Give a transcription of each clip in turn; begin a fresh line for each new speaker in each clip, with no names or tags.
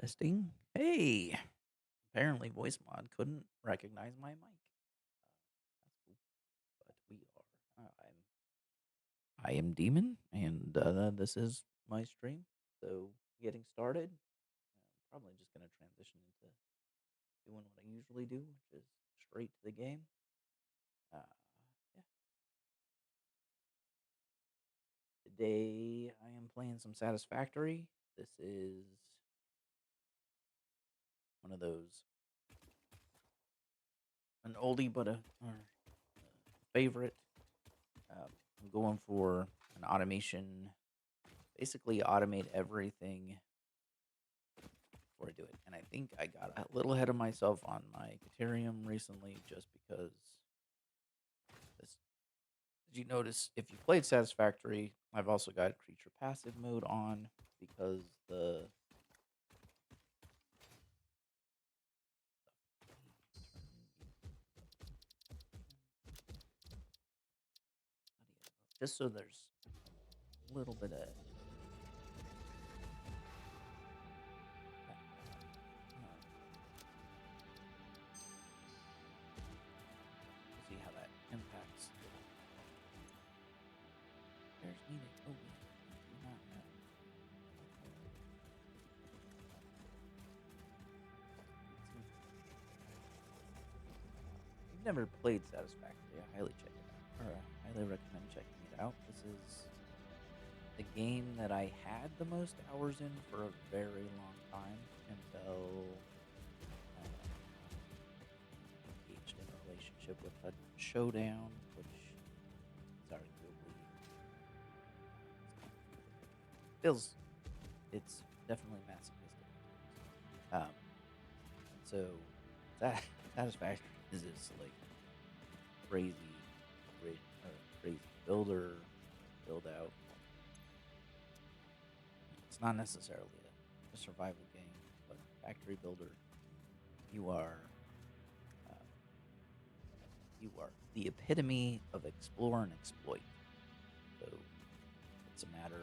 Testing. Hey, apparently voice mod couldn't recognize my mic. That's cool. But we are. I am Demon, and this is my stream. So getting started. I'm probably just gonna transition into doing what I usually do, which is straight to the game. Uh, yeah. Today I am playing some Satisfactory. This is one of those an oldie but a favorite. I'm going for an automation, basically automate everything before I do it. And I think I got a little ahead of myself on my Caterium recently just because this. Did you notice if you played Satisfactory, I've also got creature passive mode on because the just so there's a little bit of see how that impacts. There's needed. Oh, yeah. Not that. If you've never played Satisfactory, I highly check it out, or I highly recommend checking it out. This is the game that I had the most hours in for a very long time until I engaged in a relationship with a showdown, which is arguably feels it's definitely masochistic. Um, and so that Satisfactory is this like crazy, crazy build out. It's not necessarily a survival game, but factory builder. You are, uh, you are the epitome of explore and exploit. So it's a matter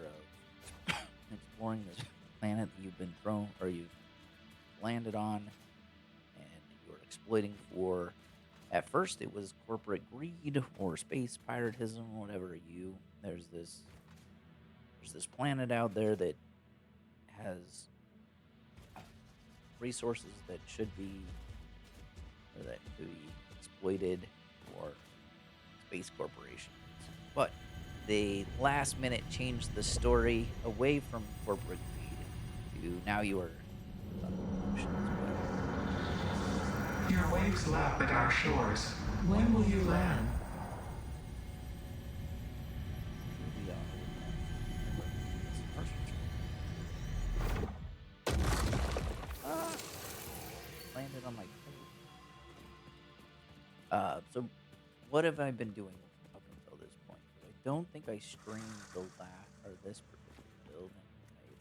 of exploring this planet that you've been thrown or you've landed on, and you're exploiting for. At first, it was corporate greed or space piratism, whatever. There's this planet out there that has resources that should be or that could be exploited for space corporations. But they last minute changed the story away from corporate greed to now you are oceans,
Your waves lap at our shores. When will you land?
we are landed on my toe. So what have I been doing up until this point? 'Cause I don't think I streamed the last or this particular build. And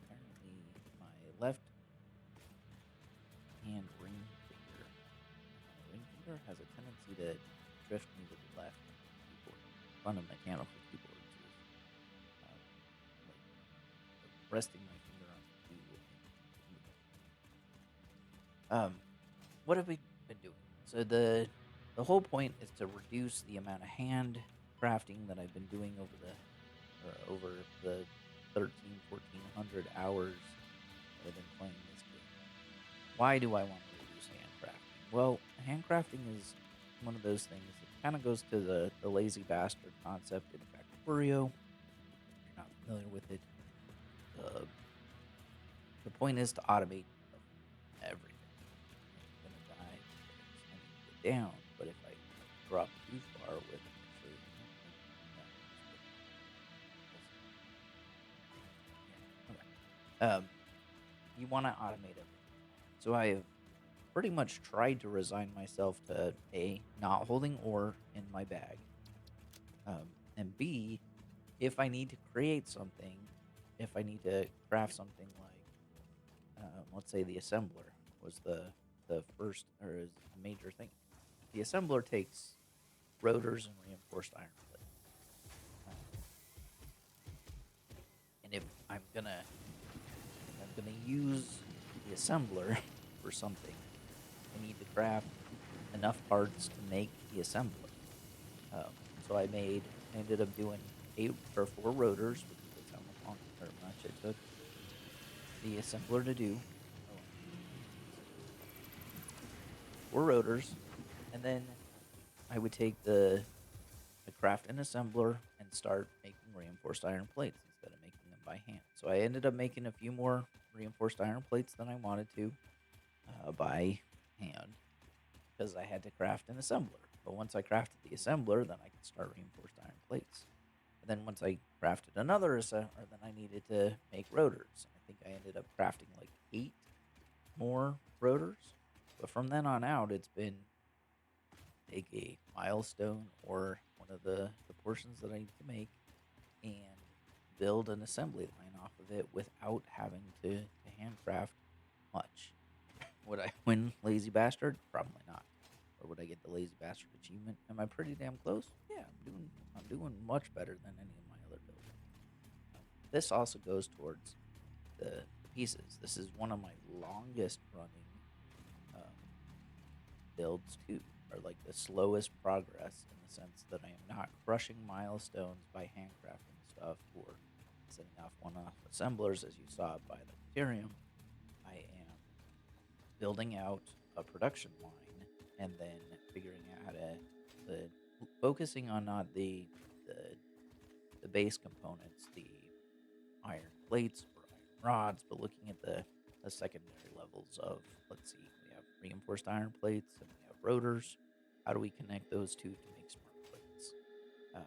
apparently my left hand ring finger has a tendency to drift me to the left keyboard. On a mechanical keyboard is like resting my finger on the key. What have we been doing? So the whole point is to reduce the amount of hand crafting that I've been doing over the 13, 1400 hours that I've been playing this game. Why do I want to reduce handcrafting? Well, handcrafting is one of those things that kind of goes to the lazy bastard concept in Factorio. If you're not familiar with it, the, the point is to automate everything. I'm gonna die because I need to get down, but if I drop too far with actually, okay. You want to automate everything. So I have pretty much tried to resign myself to A, not holding ore in my bag, and B, if I need to create something, if I need to craft something like, let's say the assembler was the first or is a major thing. The assembler takes rotors and reinforced iron plate, uh, and if I'm gonna use the assembler for something, I need to craft enough parts to make the assembler. So I ended up doing 4 rotors, which is how long or much it took the assembler to do. Oh, let's see, 4 rotors, and then I would take the craft an assembler and start making reinforced iron plates instead of making them by hand. So I ended up making a few more reinforced iron plates than I wanted to by hand because I had to craft an assembler. But once I crafted the assembler, then I could start reinforced iron plates. And then once I crafted another assembler, then I needed to make rotors. I think I ended up crafting like 8 more rotors. But from then on out, it's been take a milestone or one of the portions that I need to make and build an assembly line off of it without having to handcraft much. Would I win Lazy Bastard? Probably not. Or would I get the Lazy Bastard achievement? Am I pretty damn close? Yeah, I'm doing much better than any of my other builds. This also goes towards the pieces. This is one of my longest running um, builds too, or like the slowest progress in the sense that I am not crushing milestones by handcrafting stuff or setting off one-off assemblers as you saw by the Ethereum. I am building out a production line and then figuring out how to the focusing on not the the base components, the iron plates or iron rods, but looking at the secondary levels of, let's see, we have reinforced iron plates and we have rotors. How do we connect those two to make smart plates? Um,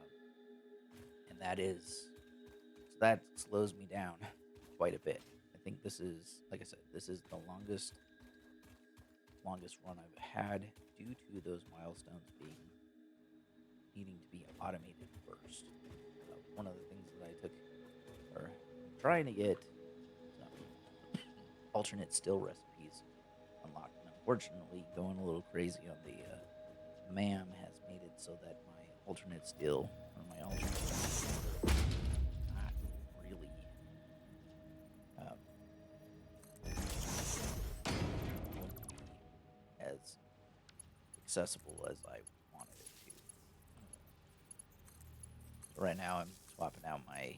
and that slows me down quite a bit. I think this is, like I said, this is the longest run I've had due to those milestones being needing to be automated first. One of the things that I took, or I'm trying to get some alternate still recipes unlocked, and unfortunately, going a little crazy on the MAM has made it so that my alternate still or my alternate not really um, wouldn't be as accessible as I wanted it to. So right now, I'm swapping out my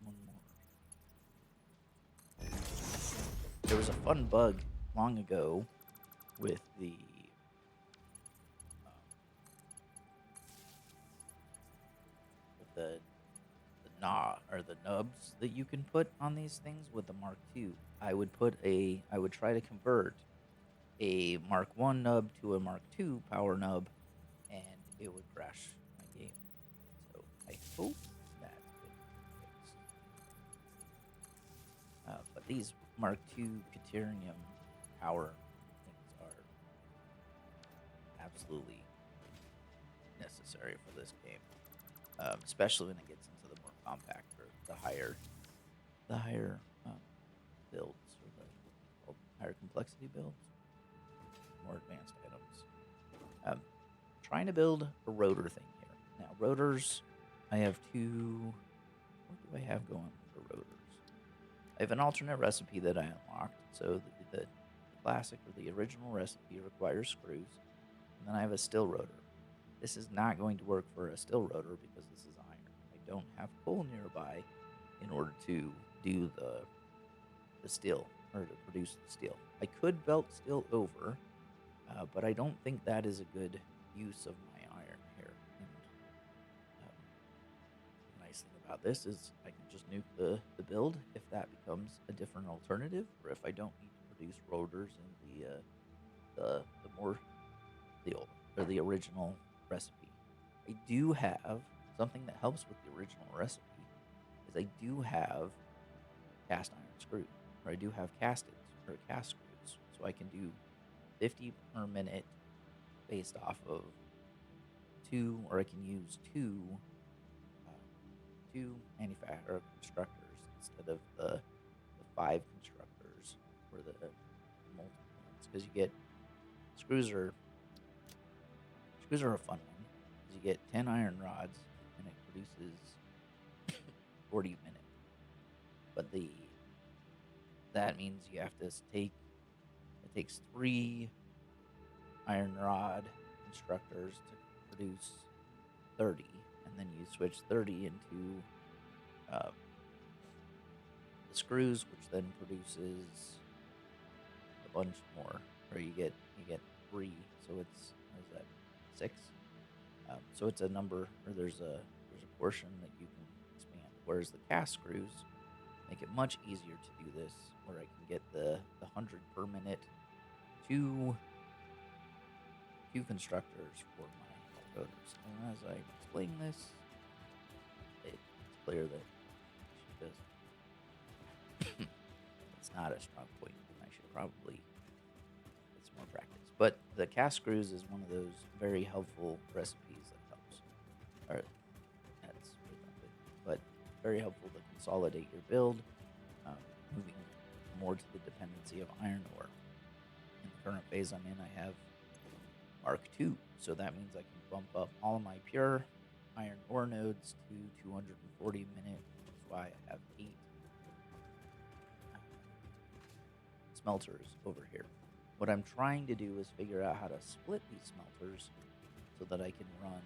one more. There was a fun bug long ago with um, the or the nubs that you can put on these things with the Mark II. I would try to convert a Mark One nub to a Mark II power nub, and it would crash my game. So I hope that's been fixed. But these Mark II Caterium power things are absolutely necessary for this game, especially when it gets into the more compact or the higher builds or higher complexity builds, more advanced items. Um, trying to build a rotor thing here. Now rotors, I have two. What do I have going for rotors? I have an alternate recipe that I unlocked. So the classic or the original recipe requires screws, and then I have a still rotor. This is not going to work for a still rotor because this is iron. I don't have coal nearby in order to do the steel or to produce the steel. I could belt steel over, but I don't think that is a good use of my iron here. And the nice thing about this is I can just nuke the build if that becomes a different alternative, or if I don't need to produce rotors in the more the old or the original recipe. I do have something that helps with the original recipe is I do have cast iron screws, or I do have casteds or cast screws, so I can do 50 per minute based off of 2, or I can use two manufacturer constructors instead of the 5 constructors or the multiple ones, because you get screws are screws are a fun one because you get 10 iron rods and it produces 40 minute. But that means you have to take it takes 3 iron rod constructors to produce 30, and then you switch 30 into uh, the screws, which then produces a bunch more, or you get 3. So it's, what is that, 6? So it's a number, or there's a portion that you can expand. Whereas the cast screws make it much easier to do this, where I can get the 100 per minute two constructors for my rotors. And as I explain this, it's clear that she does. It's not a strong point, and I should probably get some more practice. But the cast screws is one of those very helpful recipes that helps. Or that's redundant, but very helpful to consolidate your build, moving more to the dependency of iron ore. In the current phase I'm in, I have Mark II, so that means I can bump up all my pure iron ore nodes to 240 minute. That's why I have 8 smelters over here. What I'm trying to do is figure out how to split these smelters so that I can run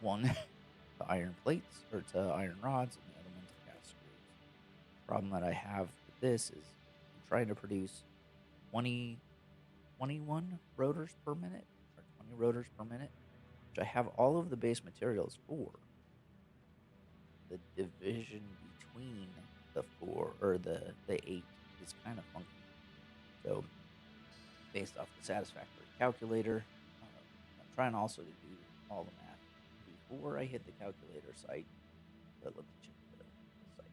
one to iron plates or to iron rods and the other one to cast screws. Problem that I have with this is I'm trying to produce 21 rotors per minute, or 20 rotors per minute, which I have all of the base materials for. The division between the 4 or the 8 is kind of funky. So, based off the Satisfactory calculator, I'm trying also to do all the math before I hit the calculator site. But let me check the site.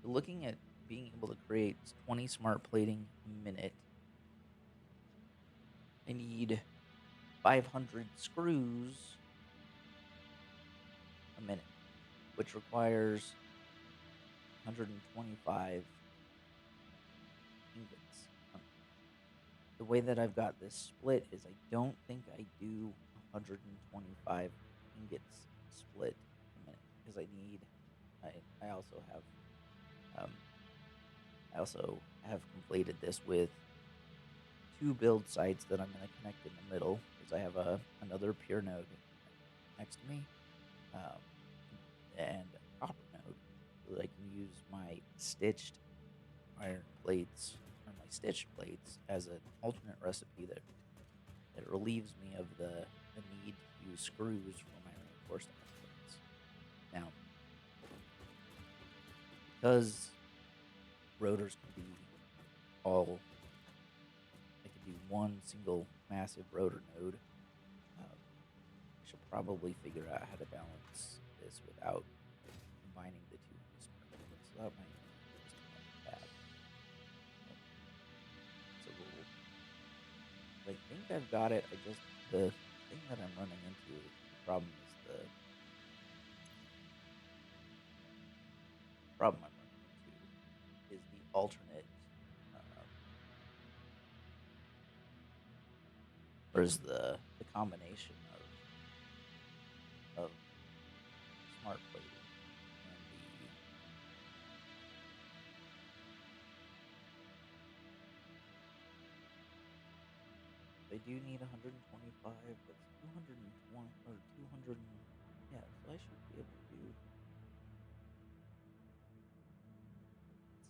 So looking at being able to create 20 smart plating a minute, I need 500 screws a minute, which requires 125 ingots. The way that I've got this split is I don't think I do 125 ingots split a minute because I also have completed this with 2 build sites that I'm going to connect in the middle because I have another pure node next to me, um, and a copper node, so that I can use my stitched iron plates or my stitched plates as an alternate recipe that relieves me of the need to use screws for my reinforced iron plates. Now, because rotors can be all, I could do one single massive rotor node. I should probably figure out how to balance this without combining the two into smart plates. So that might be just another tab. It's a little. I think I've got it. The thing that I'm running into, the problem is the problem I'm running into is the alternate, or is the combination of smart plating and I do need 125. That's 220 or 200. Yeah, so I should be able to do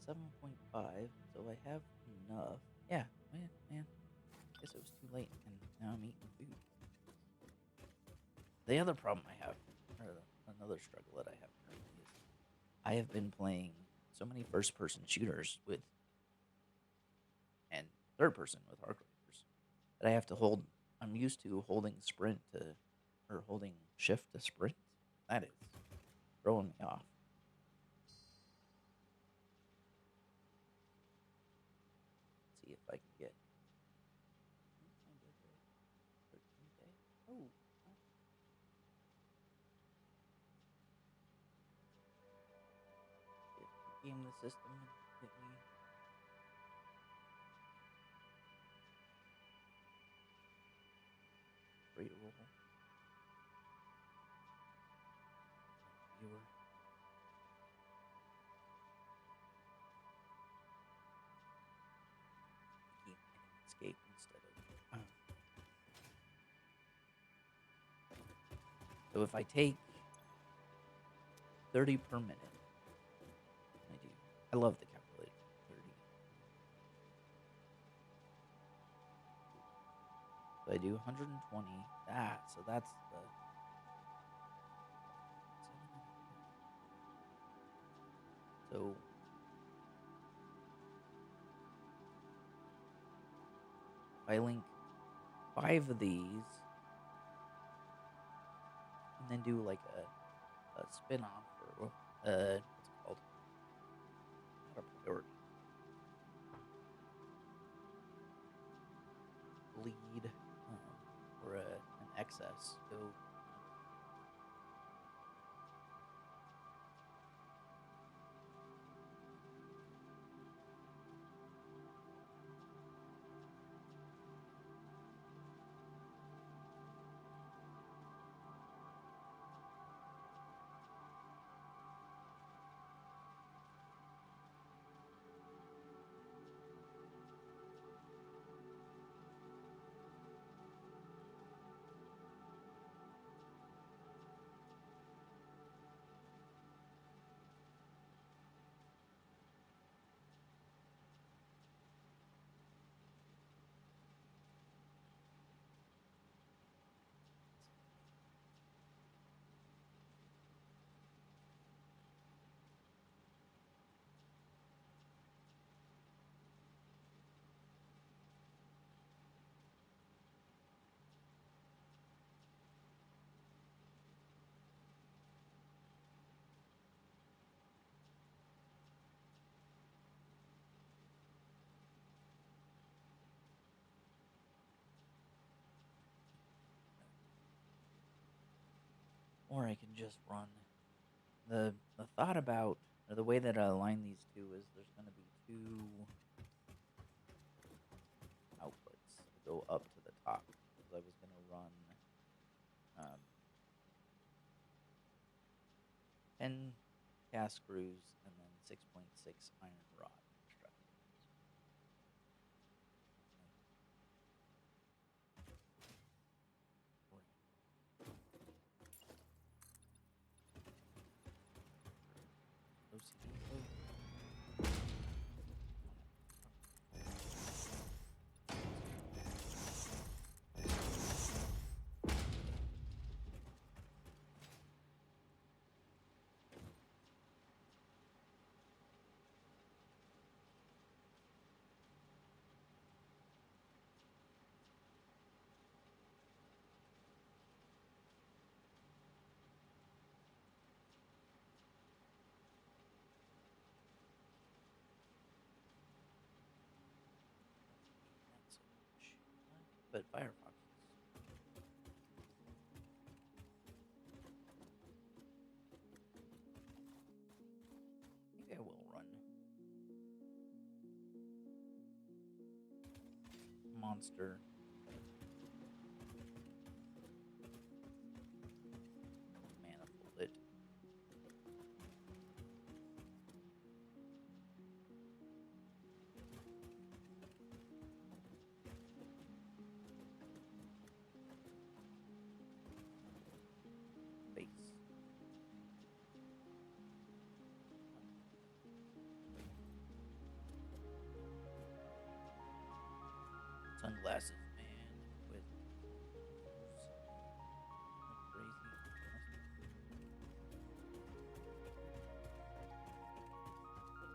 7.5. So I have enough. Yeah, man. Guess it was too late, and now I'm eating food. The other problem I have, or another struggle that I have currently, is I have been playing so many first-person shooters and third-person with arc raiders that I have to hold. I'm used to holding sprint or holding shift to sprint. That is throwing me off. Let's see if I can get. Oh, if game the system and hit me. Free roll. Viewer. escape instead of. So if I take 30 per minute, I do. I love the calculator. 30. So I do 120. So that's the. So if I link 5 of these and then do like a spin off or what's it called? Not a priority. Lead or an excess. So or I can just run the thought about or the way that I align these two is there's going to be 2 outputs that go up to the top because I was going to run um, 10 cast screws and then 6.6 iron rod extra. OCD. But Firefox I think I will run Monster Manifold it. Base. Sunglasses, man, with crazy. Get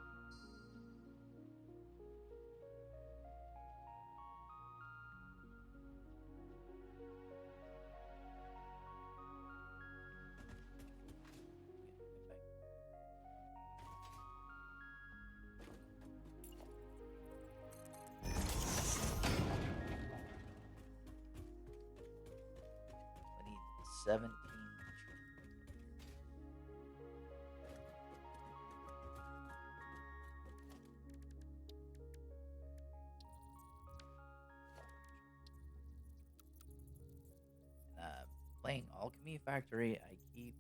back. I need 17. Playing Alchemy Factory, I keep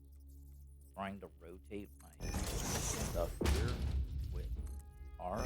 trying to rotate my stuff here with R.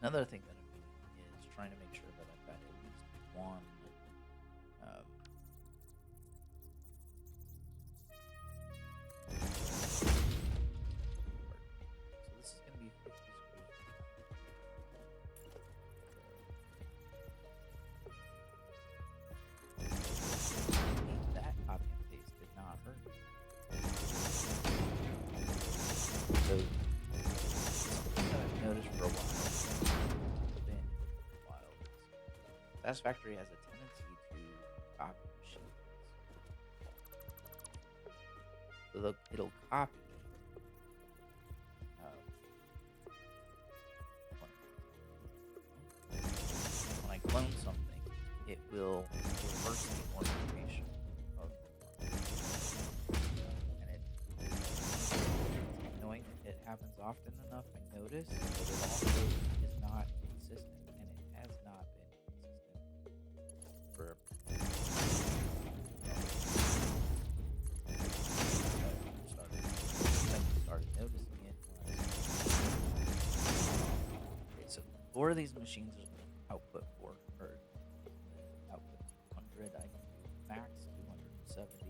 Another thing that I'm doing is trying to make sure that I've got at least one. Um, so this is going to be 50 screws. That copy and paste did not hurt. So something that I've noticed for a while, been a while, is Satisfactory has a tendency to copy machines. So it'll copy. Um, when I clone something, it will reverse the orientation of and it knowing it happens often enough, I notice, but it also is not consistent, and it has not been consistent for started noticing it. Okay, so 4 of these machines are going to output 4, or output 100. I can do max 270.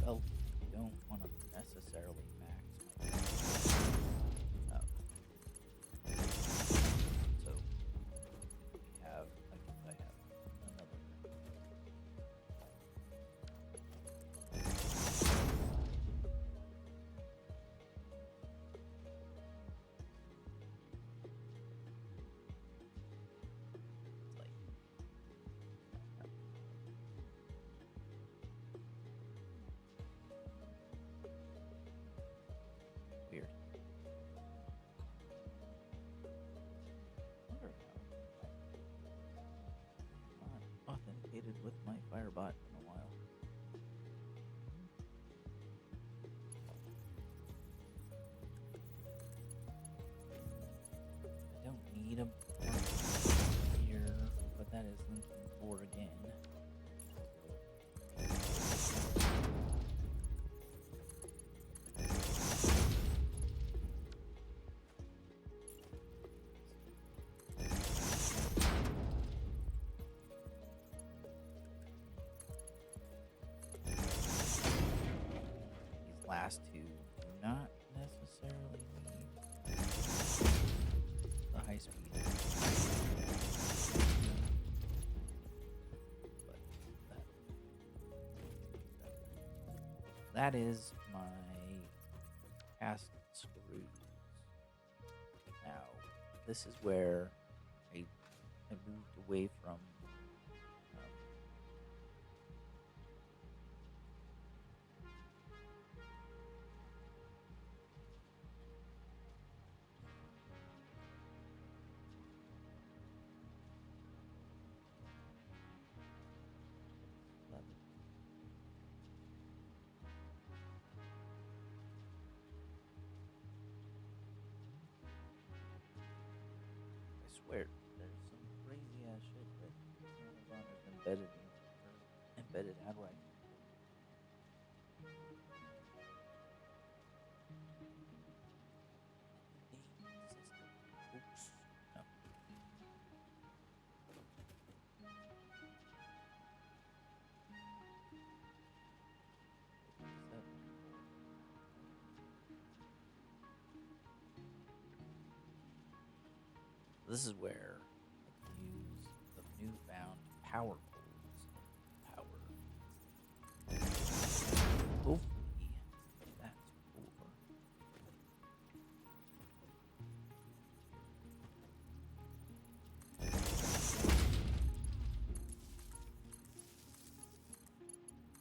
Well, you don't want to necessarily max my um, so we have, I have another. It's like weird. Wonder how I'm not authenticated with my Firebot in a while. I don't need a part here, but that is linking 4 again. These last 2 do not necessarily need the high speed. But that is my cast screws. Now, this is where I moved away from I swear, there's some crazy ass shit that Amazon has embedded in, or embedded. How do I? Oops. No. This is where I can use the newfound power tools. Power. Hopefully, that's for.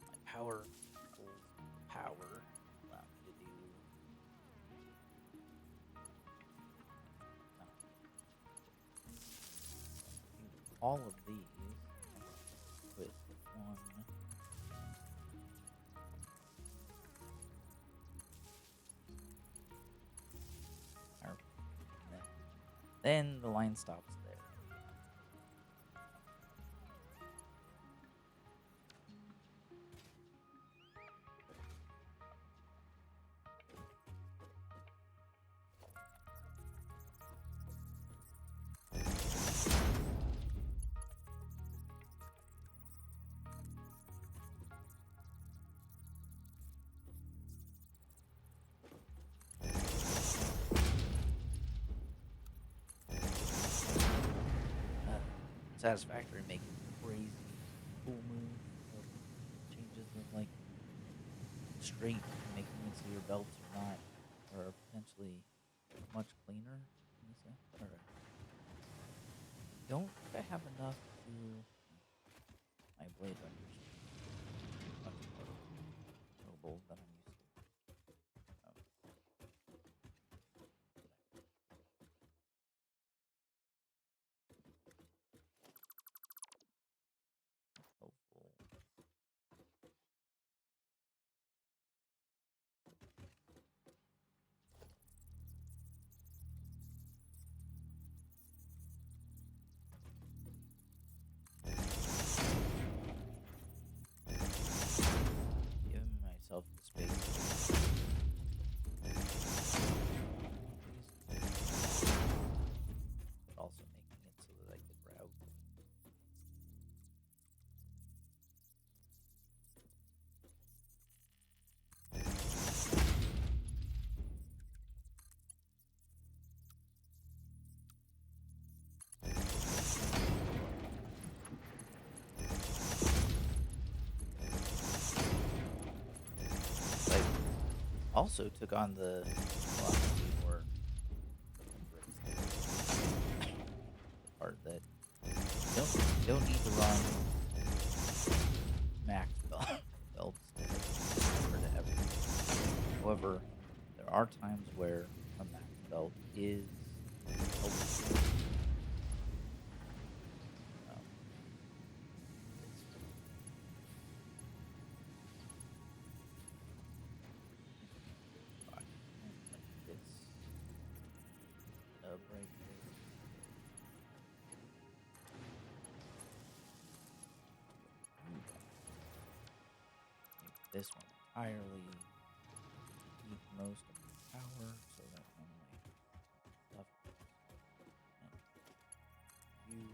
My power tools power allow me to do. All of these with one. Then the line stops there. Satisfactory making crazy cool moves of changes of like straight and making it so your belts are not or potentially much cleaner in a sense. Or don't think I have enough to my blade renders much more mobile than I'm used to. Um, hopeful. Giving myself the space but also making it so that I could route. I also took on the philosophy or the part that you don't need to run max belts for to everything. However, there are times where a max belt is helpful. Um, it's like this nub right here. Make this one entirely keep most of my power so that when my stuff and you to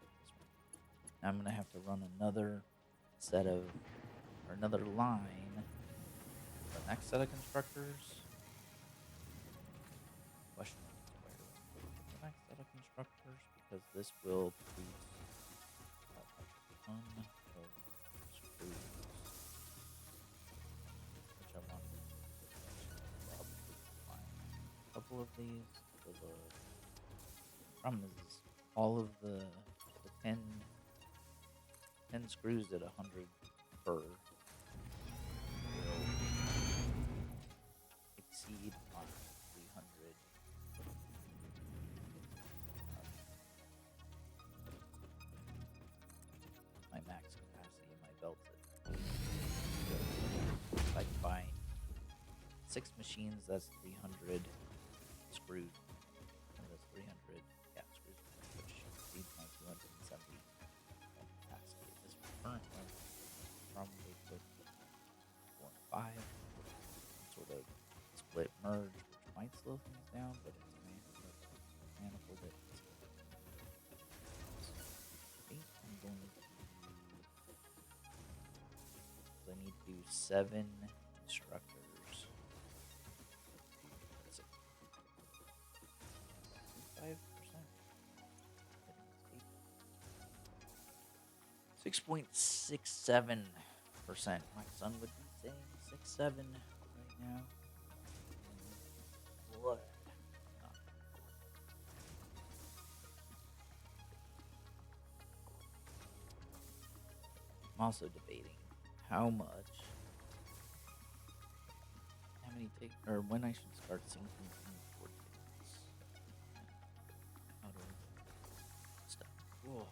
this one. Now I'm gonna have to run another set of or another line for the next set of constructors. Question is where do I put the next set of constructors because this will produce a ton of screws, which I want to probably combine a couple of these. So the problem is all of the 10 screws at 100 per will exceed my 300 my max capacity of my belt. If I combine 6 machines, that's 300 screws. And that's 300 screws, which exceeds my 270 capacity at this current one. Probably put 4 and 5, sort of split merge, which might slow things down, but it's manifold it. I'm going to I need to do 7 instructors. 5%. 6.67%. My son would be saying 6.7 right now. What? I'm also debating how many take, or when I should start sinking towards this. How do I stop? Whoa.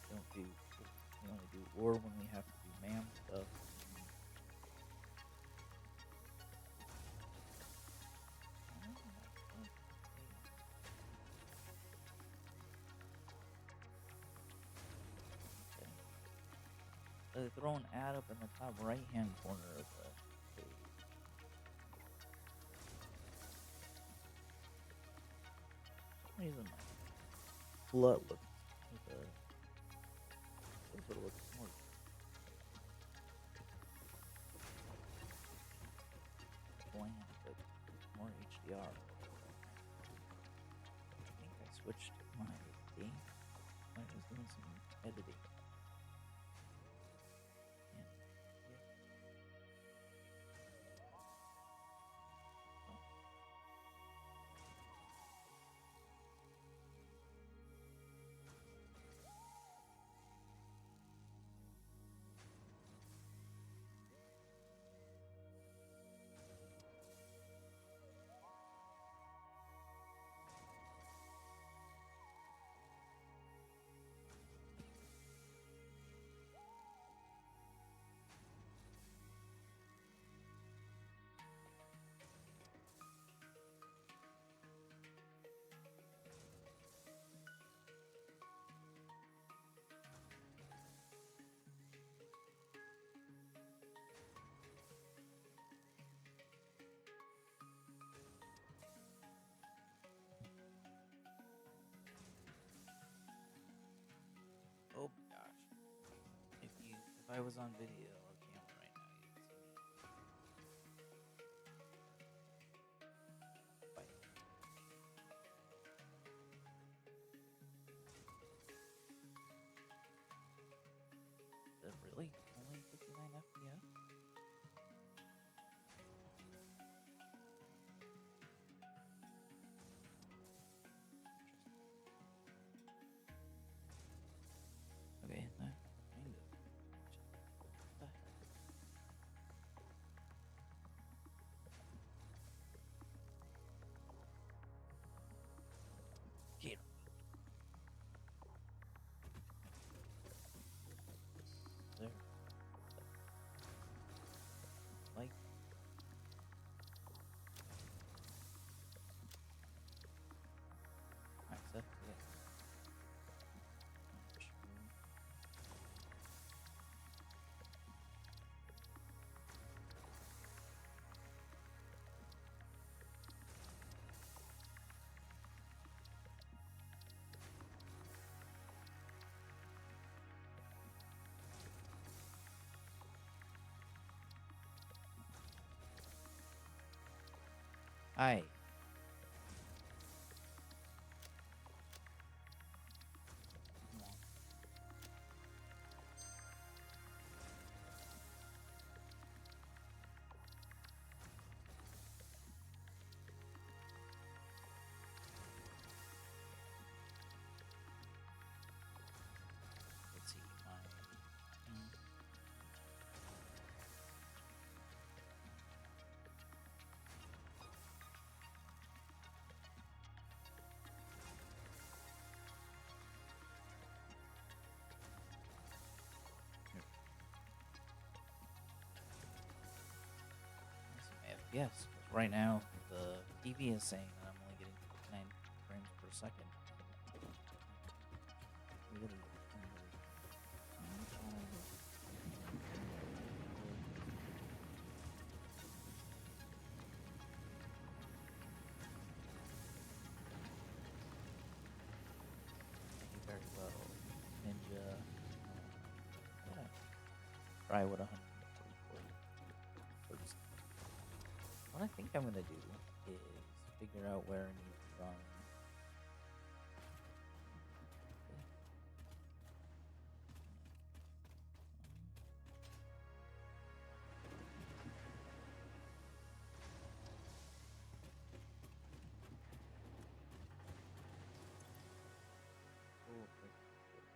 Don't do. We only do or when we have to do man stuff. Throw an ad up in the top right hand corner of the page. For some reason my flood looks like it looks more. are. I think I switched my game when I was doing some editing. And yeah. Oh. Oh my gosh. If I was on video or camera right now, you'd see me fighting. Is it really only 59 FPS? Okay, that kind of. What the heck? Gator. There. Like, max FPS. Not sure. Hi. Come on. Let's see. Mm, here. Let's see my FPS. 'Cause right now, the TV is saying that I'm only getting 59 frames per second. Really? Thank you very well, Ninja. Yeah. Try what 144 hertz. What I think I'm gonna do is figure out where I need to run. Oh,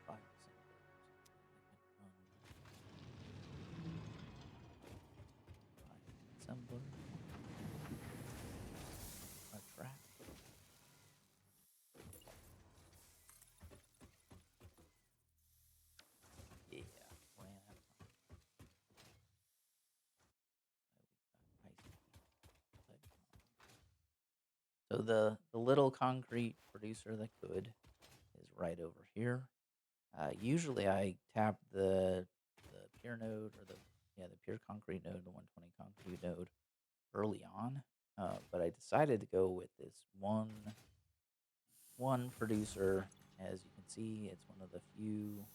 5%. Assembler, a trap. Yeah, ran out of time. We've got high speed. So the little concrete producer that could is right over here. Usually I tap the pure node or the pure concrete node, the 120 concrete node early on. But I decided to go with this one producer. As you can see, it's one of the few.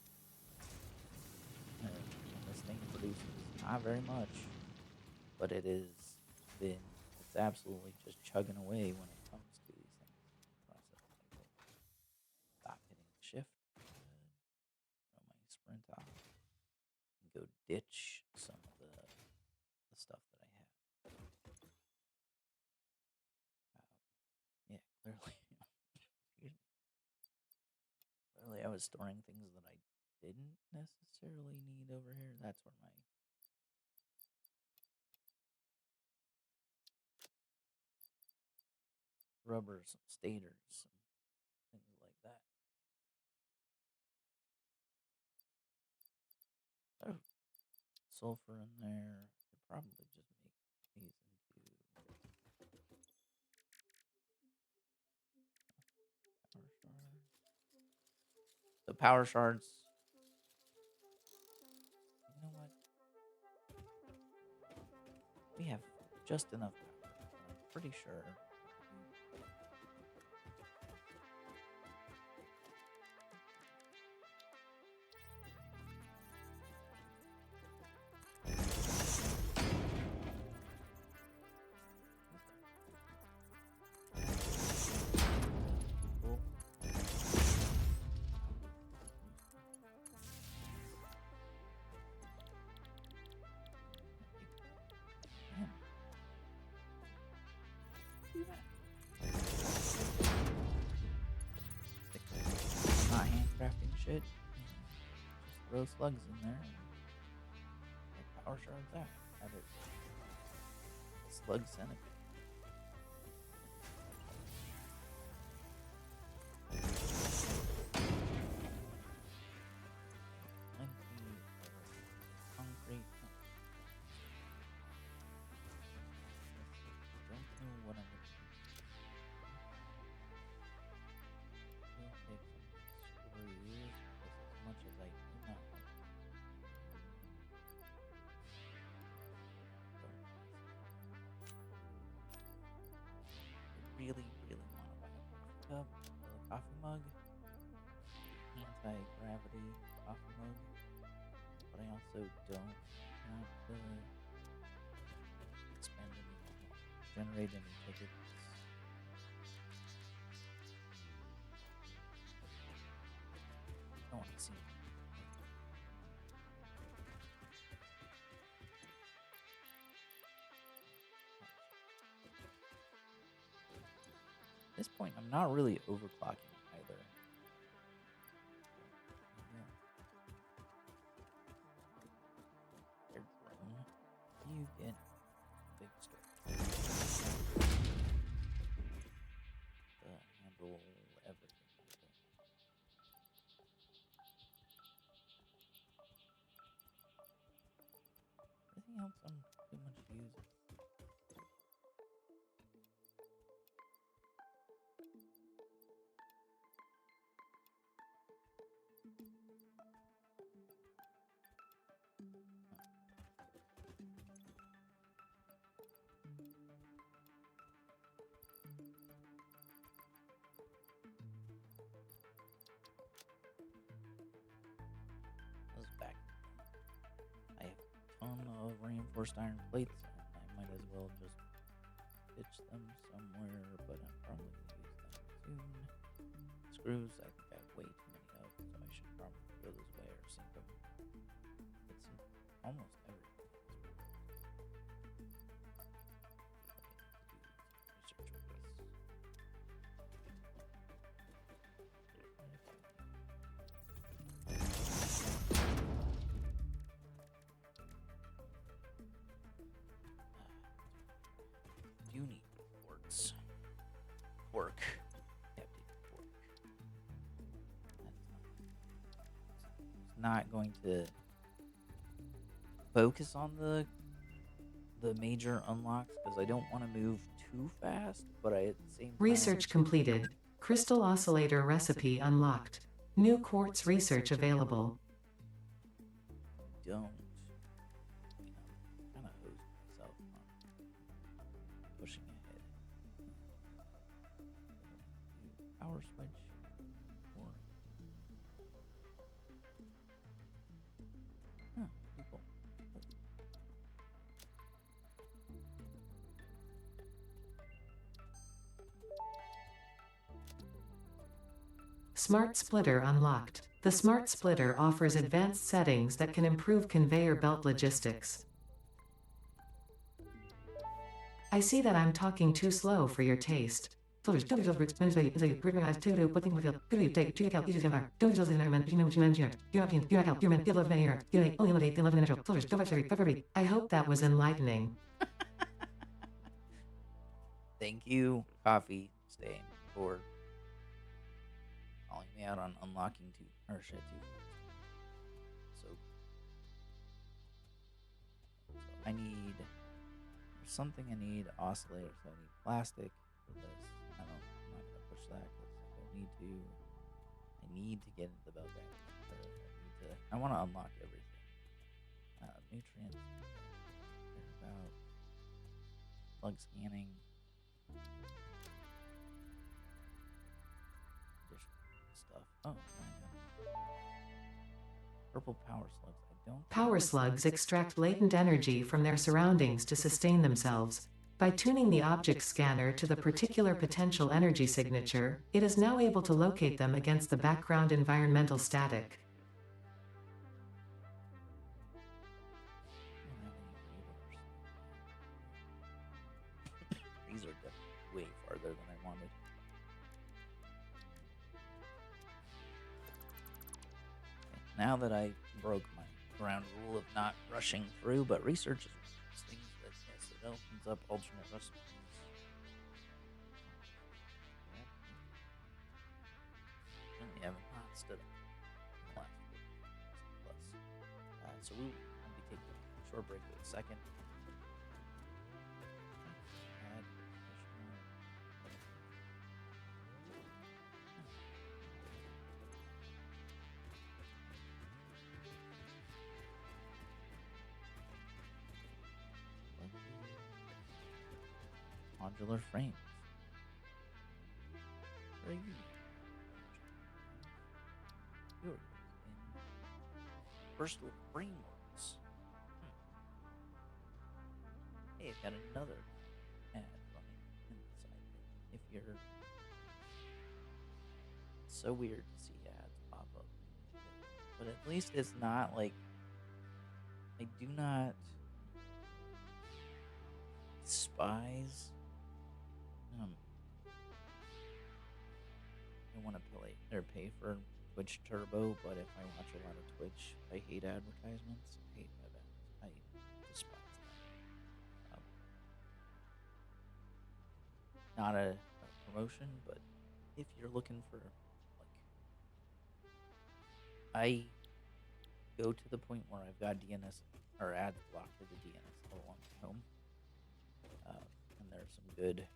And this thing produces not very much, but it has been it's absolutely just chugging away when it comes to these things. Process cycle. Stop hitting shift. Throw my sprint off. And go ditch some of the stuff that I have. Yeah, clearly. Excuse me. Clearly, I was storing things that I didn't necessarily need over here. That's where my rubbers, some stators, some things like that. Oh, sulfur in there. I could probably just make these into power shards. The power shards. You know what? We have just enough power. And I'm pretty sure. Cool. Damn. Do that. Not handcrafting shit. Just throw slugs in there and get power shards out. That is slug centipede. Plenty of concrete. Don't know what I'm gonna do. We'll take some screws because as much as I do not like I really, really want to buy a coffee cup or a coffee mug. Anti-gravity coffee mug. But I also don't want to spend any money, generate any tickets. I don't want to see. At this point, I'm not really overclocking either. They're grown. You get big storage. To handle everything. Everything else I'm too much using. This is back. I have a ton of reinforced iron plates, and I might as well just pitch them somewhere, but I'm probably going to use them soon. Screws, I think I have way too many of, so I should probably throw those away or sink them. It's almost everything. Do need quartz. Pork. Not going to focus on the major unlocks because I don't want to move too fast, but I at the same time
Research completed. Crystal oscillator recipe unlocked. New quartz research available.
don't kind of hose myself on pushing ahead. Power switch or pretty cool.
Smart Splitter unlocked. The Smart Splitter offers advanced settings that can improve conveyor belt logistics. I see that I'm talking too slow for your taste. I hope that was enlightening.
Thank you, Coffee Stain, for calling me out on unlocking too fast. So I need, there's something I need, oscillator, so I need plastic for this. I'm not gonna push that because I don't need to. I need to get into the belt bag. I want to unlock everything. Nutrients, about plug scanning. Stuff. Oh, I know. Purple power slugs. I don't.
Power slugs extract latent energy from their surroundings to sustain themselves. By tuning the object scanner to the particular potential energy signature, it is now able to locate them against the background environmental static.
These are way farther than I wanted. Okay, now that I broke my ground rule of not rushing through, but research is things that, yes, it opens up alternate recipes. We haven't stood up in the last plus. So we will be taking a short break for a second. Add additional. Modular frames. Where are you? You're in Bristol Frameworks. Hey, I've got another ad running inside me. If you're, it's so weird to see ads pop up, but at least it's not like, I do not despise. I want to pay for Twitch Turbo, but if I watch a lot of Twitch, I hate advertisements. I hate web ads. I despise them. Not a promotion, but if you're looking for, like, I go to the point where I've got DNS or ads blocked to the DNS level on my home, and there's some good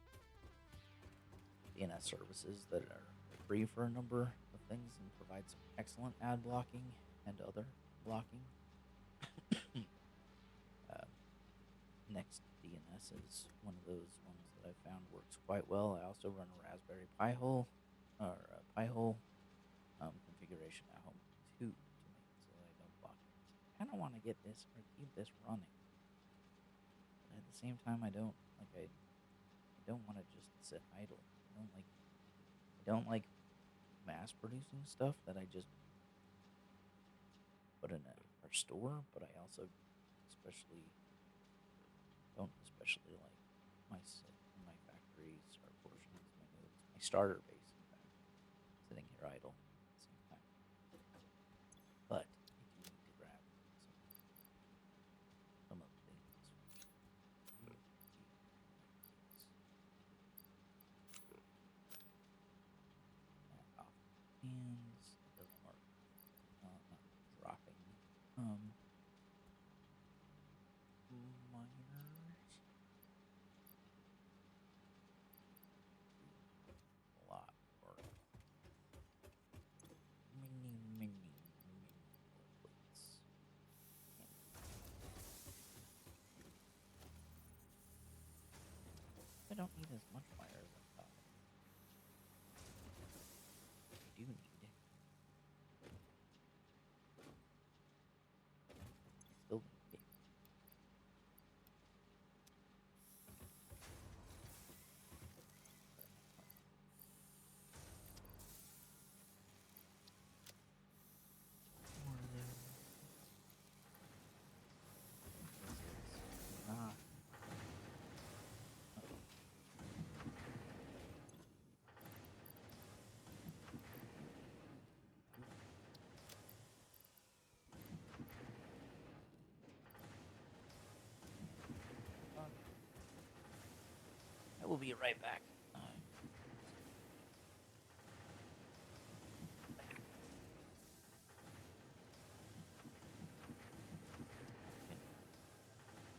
DNS services that are free for a number of things and provide some excellent ad blocking and other blocking. Next DNS is one of those ones that I found works quite well. I also run a Raspberry Pi hole or a Pi-hole configuration at home too, to make it so that I don't block it. I kind of want to get this or keep this running, but at the same time, I don't want to just sit idle. I don't like mass producing stuff that I just put in our store, but I also don't especially like my factories or portions, my nodes, my starter base, in fact, sitting here idle at the same time. But I do need to grab some of the things. Off hands, it doesn't work. Not dropping. Miners. A lot more. Mini plates. I don't need as much wire as I thought. I do need. Still need. We'll be right back.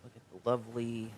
Look at the lovely.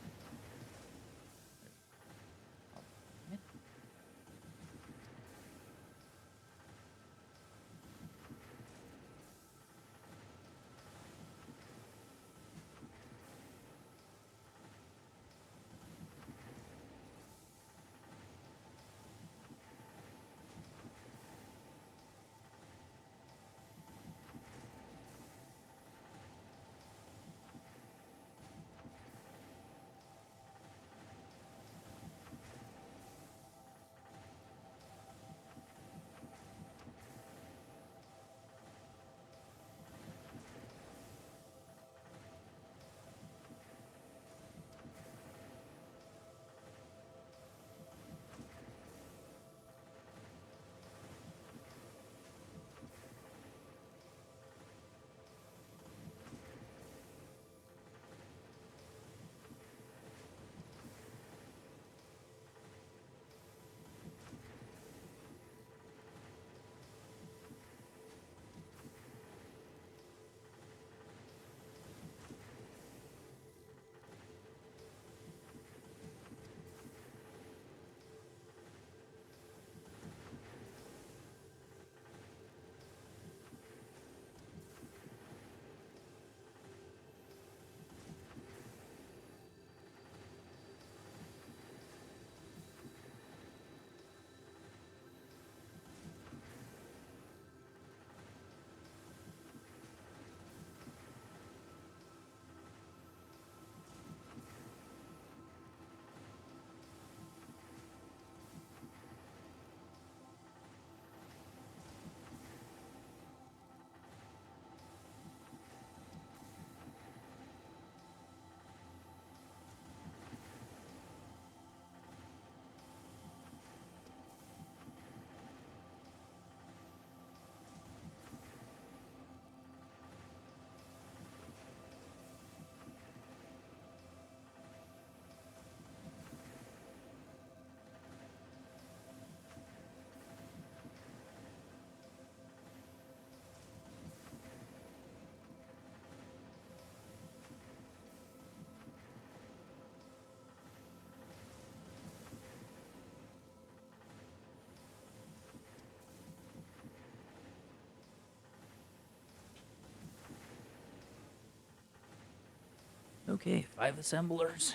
Okay, 5 assemblers.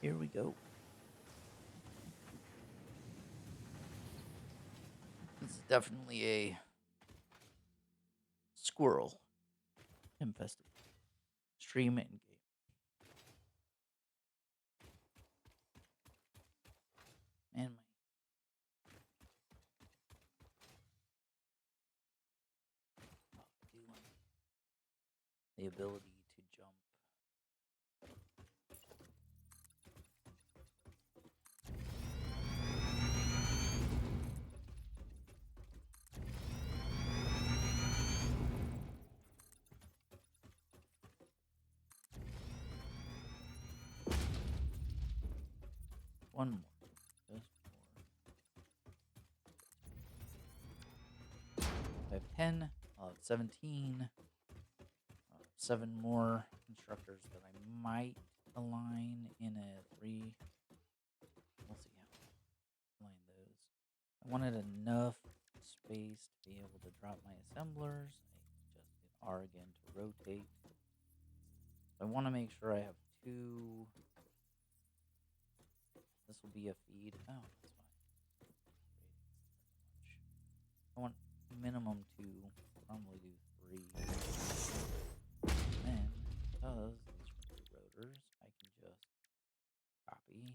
Here we go. This is definitely a squirrel infested stream and game. And I do like the ability to jump. One more. Just more. I have 10. I'll have 17. I'll have 7 more constructors that I might align in a 3. We'll see how I align those. I wanted enough space to be able to drop my assemblers. I just hit R again to rotate. I want to make sure I have 2. This will be a feed. Oh, that's fine. I want minimum 2. Probably do 3. And because these are rotors, I can just copy and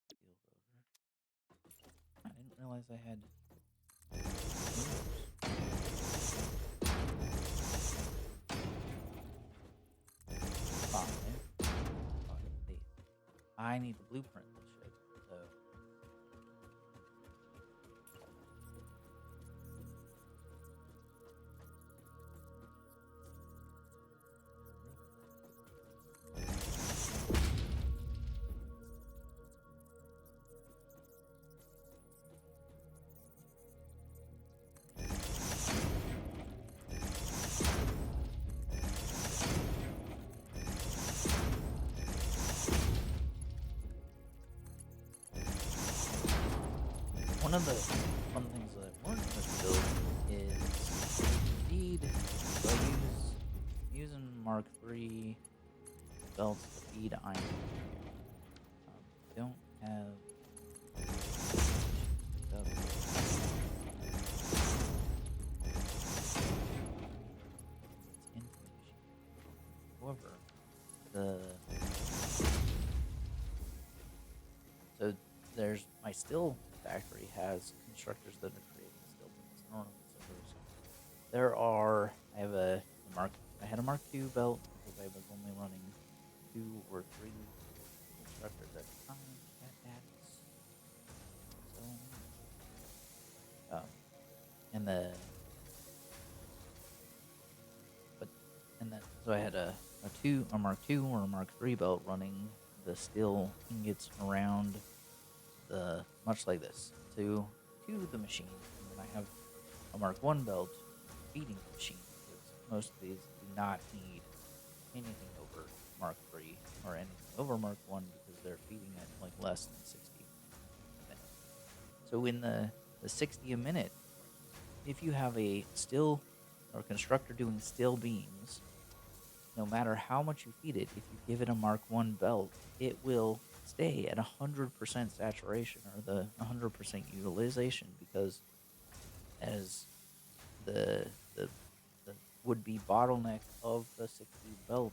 steel rotor. I didn't realize I had. I need to blueprint this shit. So one of the fun things that I've learned with the build is feed. So I'm using Mark III belts to feed iron. Don't have it's information. However, so there's my still factory has constructors that are creating still builds. I don't know if it's over. So I had a Mark II belt because I was only running 2 or 3 constructors at a time. That's so and the but and then so I had a Mark II or a Mark III belt running the steel ingots around the much like this to the machine, and then I have a Mark I belt feeding the machine because most of these do not need anything over Mark III or anything over Mark I because they're feeding at like less than 60 minutes. So in the 60 a minute, if you have a still or constructor doing still beams, no matter how much you feed it, if you give it a Mark I belt, it will stay at 100% saturation or the 100% utilization because as the the the would-be bottleneck of the 60 belt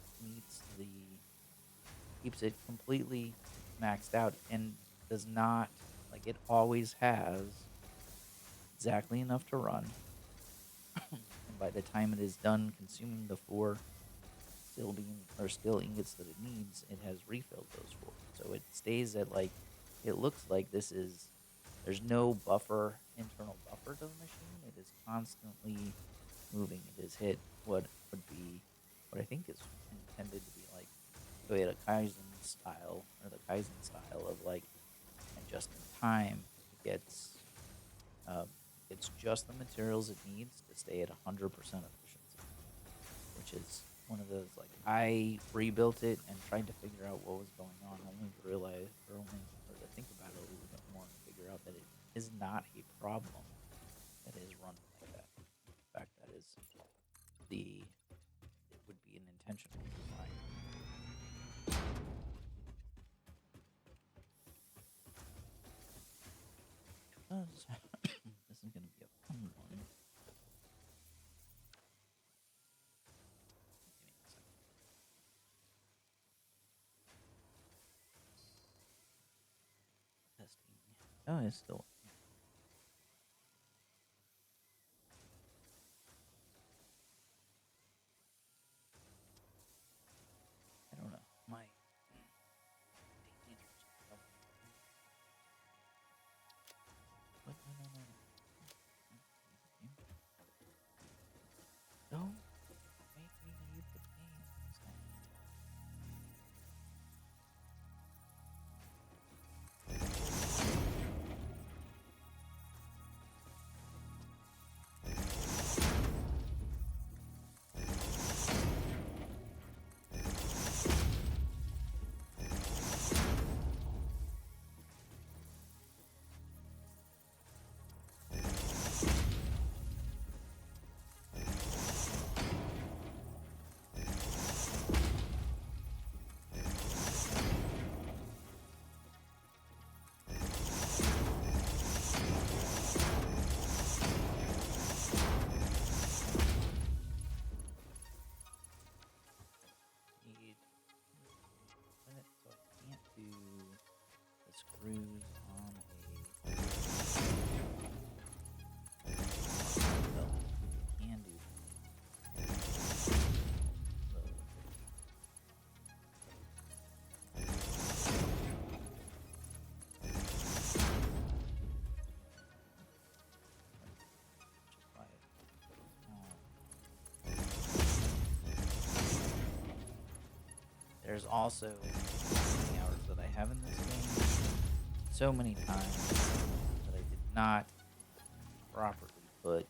keeps it completely maxed out and does not, like, it always has exactly enough to run. And by the time it is done consuming the 4 still ingots that it needs, it has refilled those 4. So it stays at, like, it looks like there's no internal buffer to the machine. It is constantly moving. It has hit what I think is intended to be like Toyota Kaizen style, or the Kaizen style of, like, and just in time, it's just the materials it needs to stay at 100% efficiency, which is one of those, like, I rebuilt it and tried to figure out what was going on, only to realize, or to think about it a little bit more and figure out that it is not a problem that is running like that. In fact, it would be an intentional design. Because this is going to be a fun one. Give me a second. Testing. Oh, it's still. I don't know. My data just fell. What? No. Don't make me leave the game. Need it so I can't do the screws on a belt. Can do There's also many hours that I have in this game, so many times that I did not properly put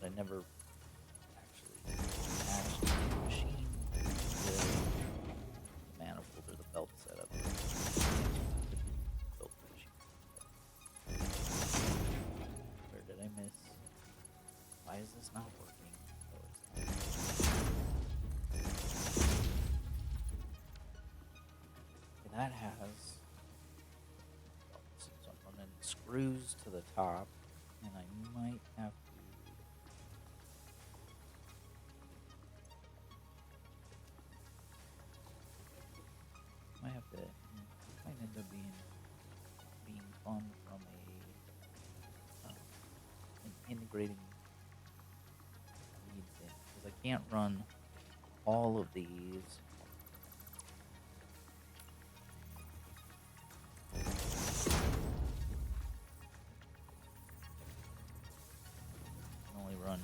but I never actually attached the machine to is not working. So it's not. Okay, that has some running screws to the top, and I might have to. Might have to. Might end up being fun from an integrating lead thing because I can't run all of these. I can only run.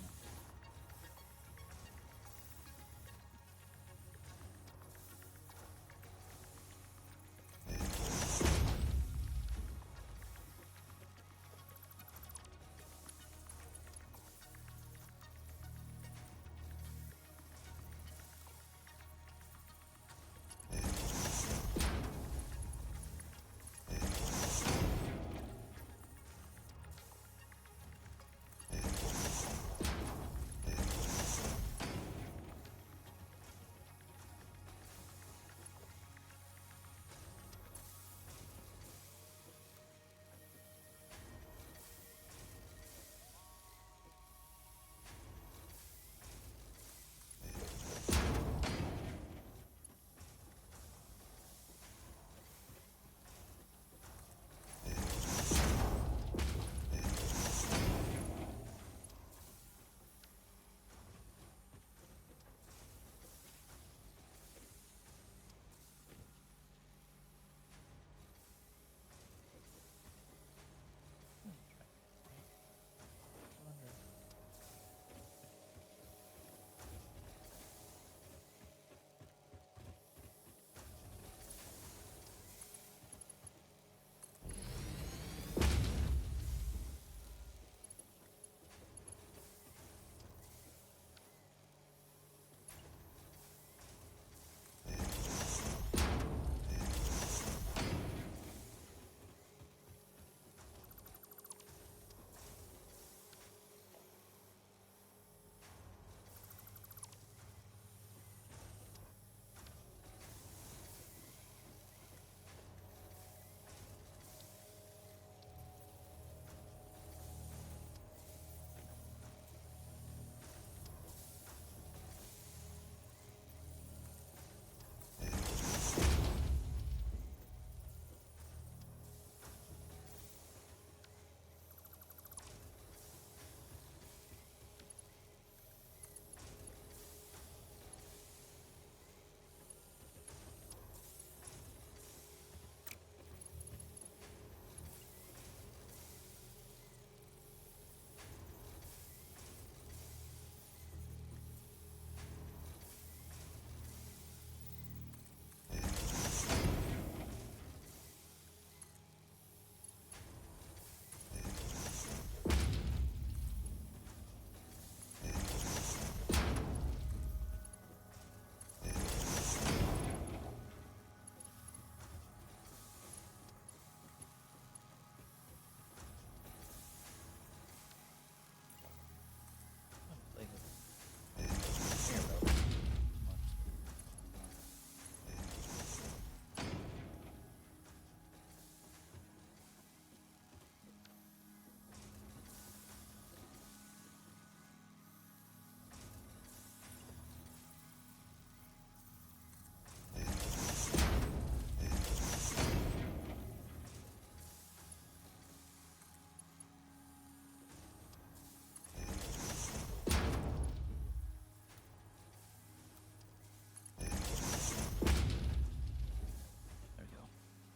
There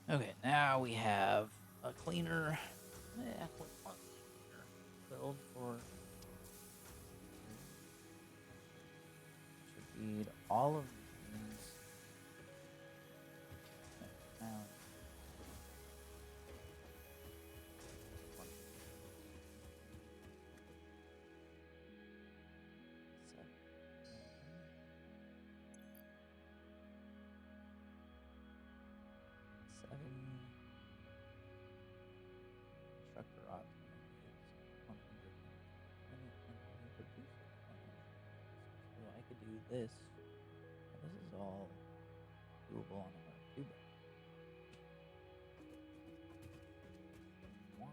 we go. Okay, now we have a cleaner. One cleaner build for. Should feed all of these. Now. Seven. Trucker odds 100 minute and producer. do this. And this is all doable on our 2-bit. More.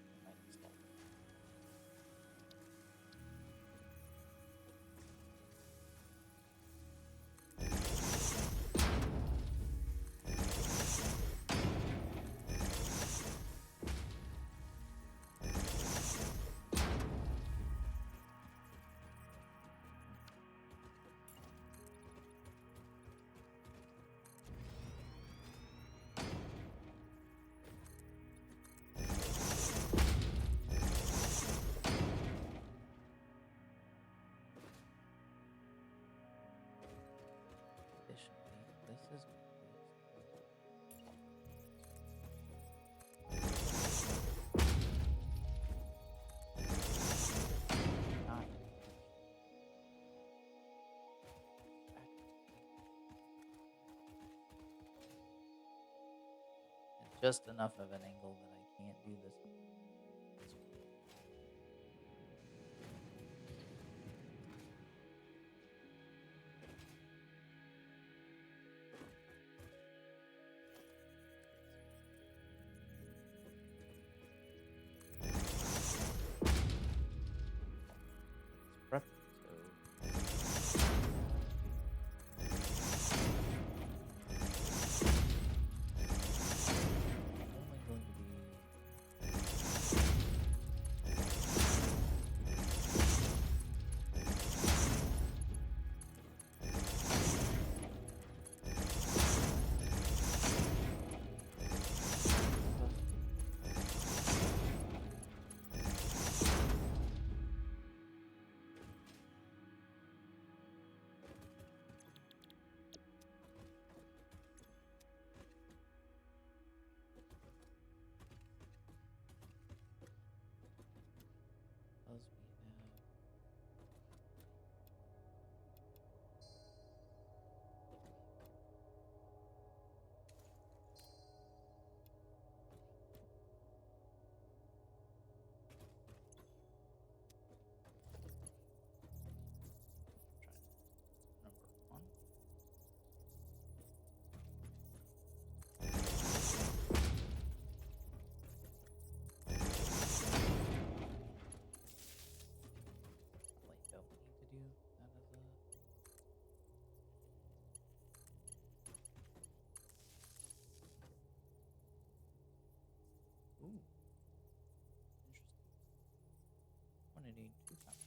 I might install it. Additionally, this is going to be not at just enough of an angle that I can't do this. It's prep, so only going to be because we have try number 1. Probably don't need to do that as a ooh, interesting. I'm gonna need 2 times.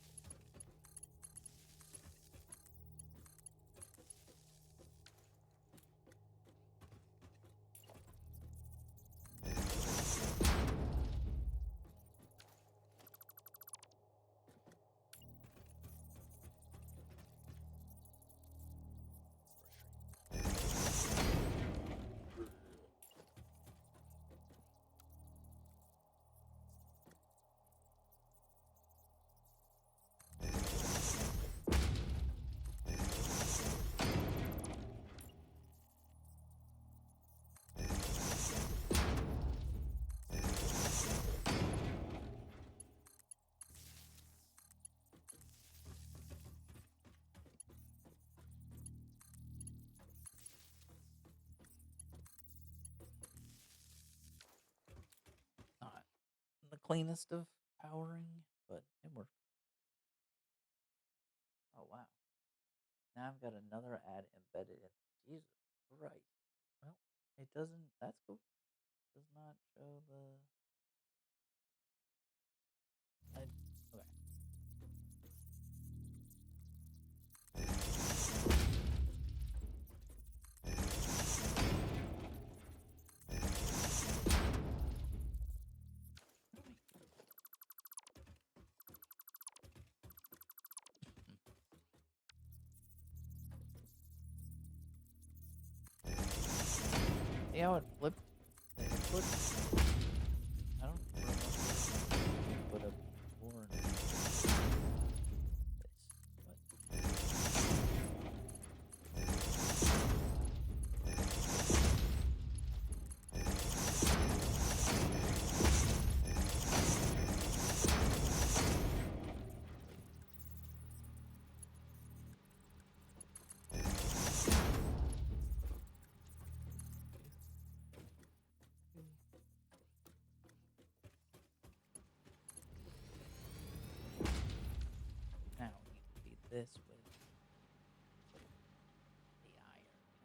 Not the cleanest of powering, but it works. Oh wow. Now I've got another ad embedded in. Jesus Christ. Well, it doesn't. That's cool. Does not show the. Okay. See how it flipped? The input? I don't remember input up before this, but this with the iron. Iron.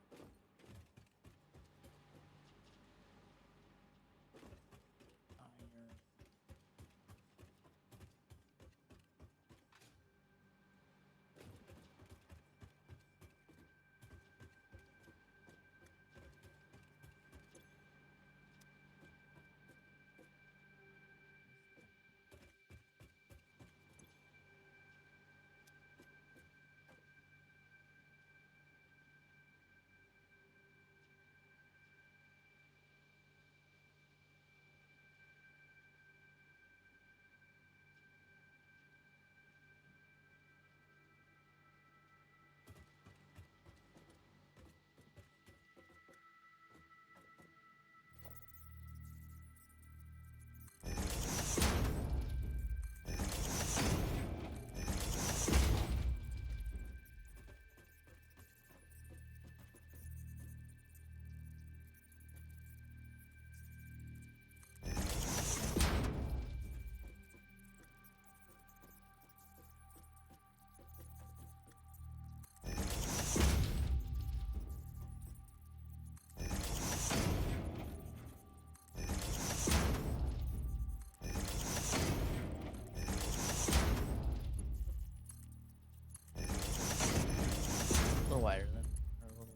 A little wider than, or a little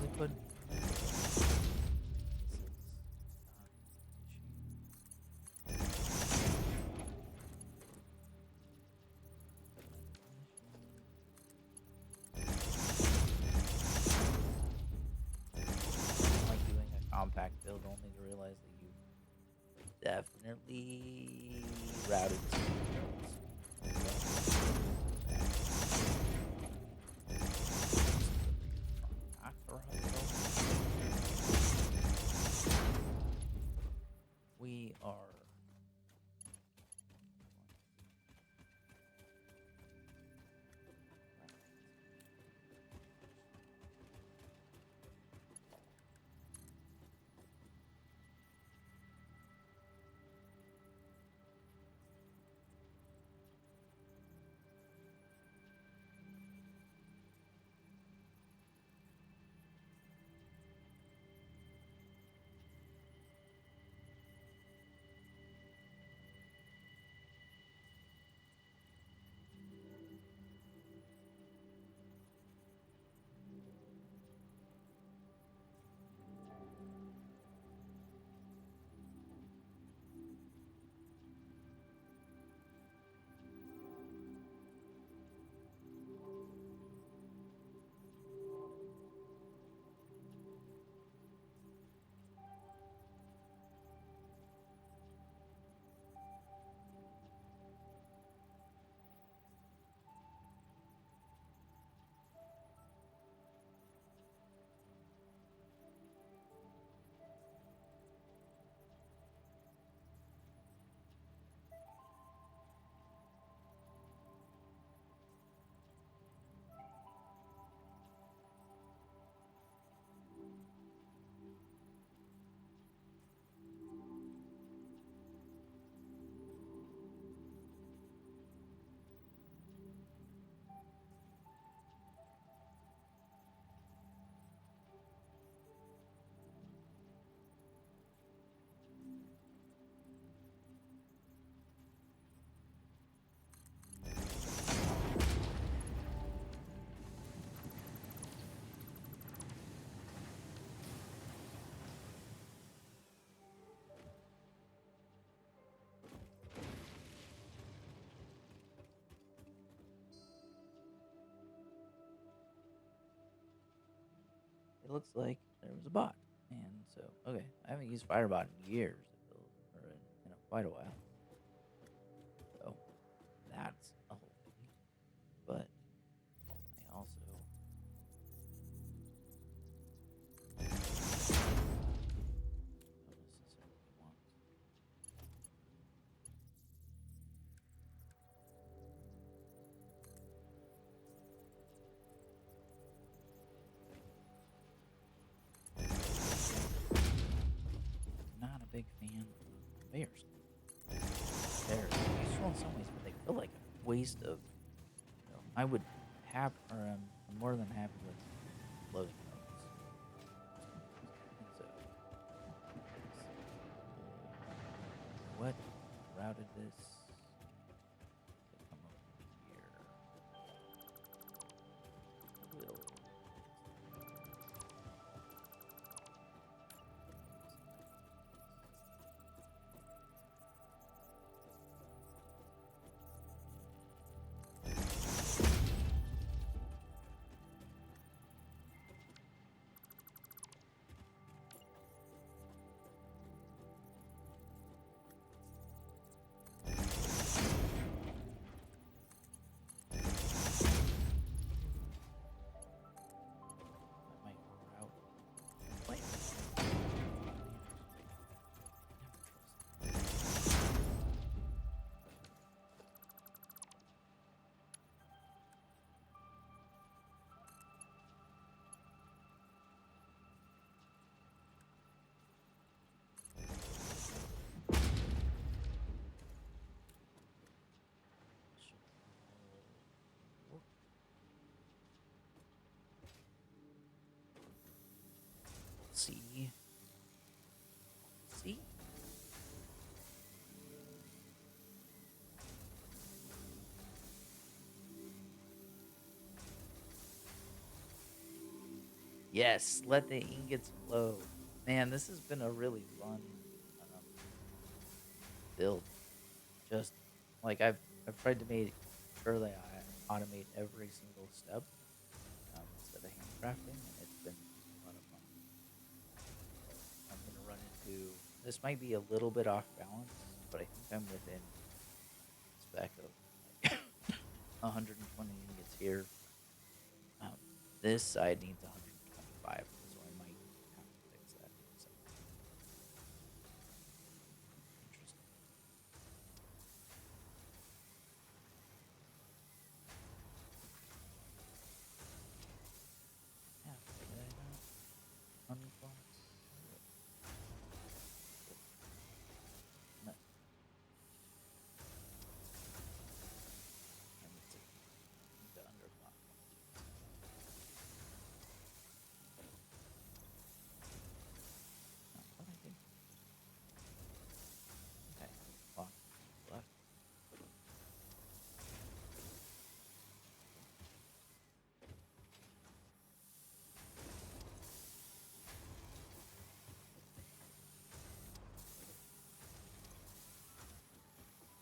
liquid. Like doing a compact build only to realize that you definitely routed some builds. Not to route builds. We are it looks like there was a bot. And so, okay, I haven't used Firebot in years, or in quite a while. So that's a whole thing. But I also don't necessarily want. Not a big fan of bears. They're useful in some ways, but they waste of, I would I'm more than happy with glowstone nodes. And so, let's see. What routed this to come over here? Will that might route plant? Never trust. See. See? Yes, let the ingots flow. Man, this has been a really fun um, build. Just like I've tried to make sure that I automate every single step instead of handcrafting, and it's been a lot of fun. I'm gonna run into this might be a little bit off balance, but I think I'm within spec of like 120 ingots here. Um, this side needs 125, so I might have to fix that. So interesting. Yeah, did I not unclass? No, I need to underclock. No, what I think? Okay, clock left.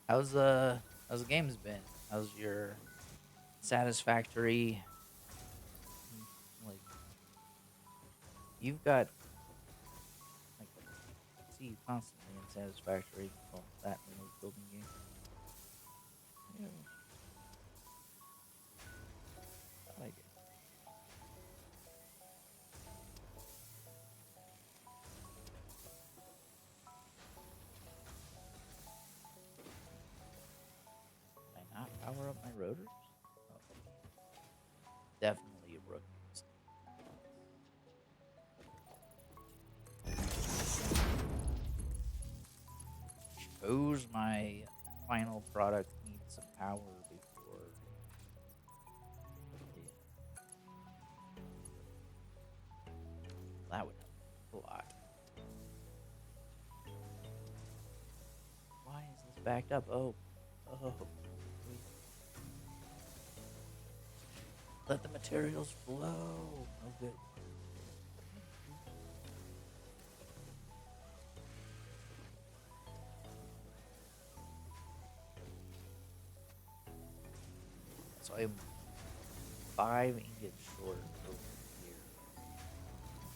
How's the games been? How's your satisfactory? Like you've got like I see you constantly in satisfactory. Well, that and those building games. Yeah, I like it. Did I not power up my rotors? Oh, definitely a rookie mistake. Suppose my final product needs some power before. Yeah, that would help a lot. Why is this backed up? Oh, wait. Let the materials flow. Oh, good. So I'm 5 ingots short over here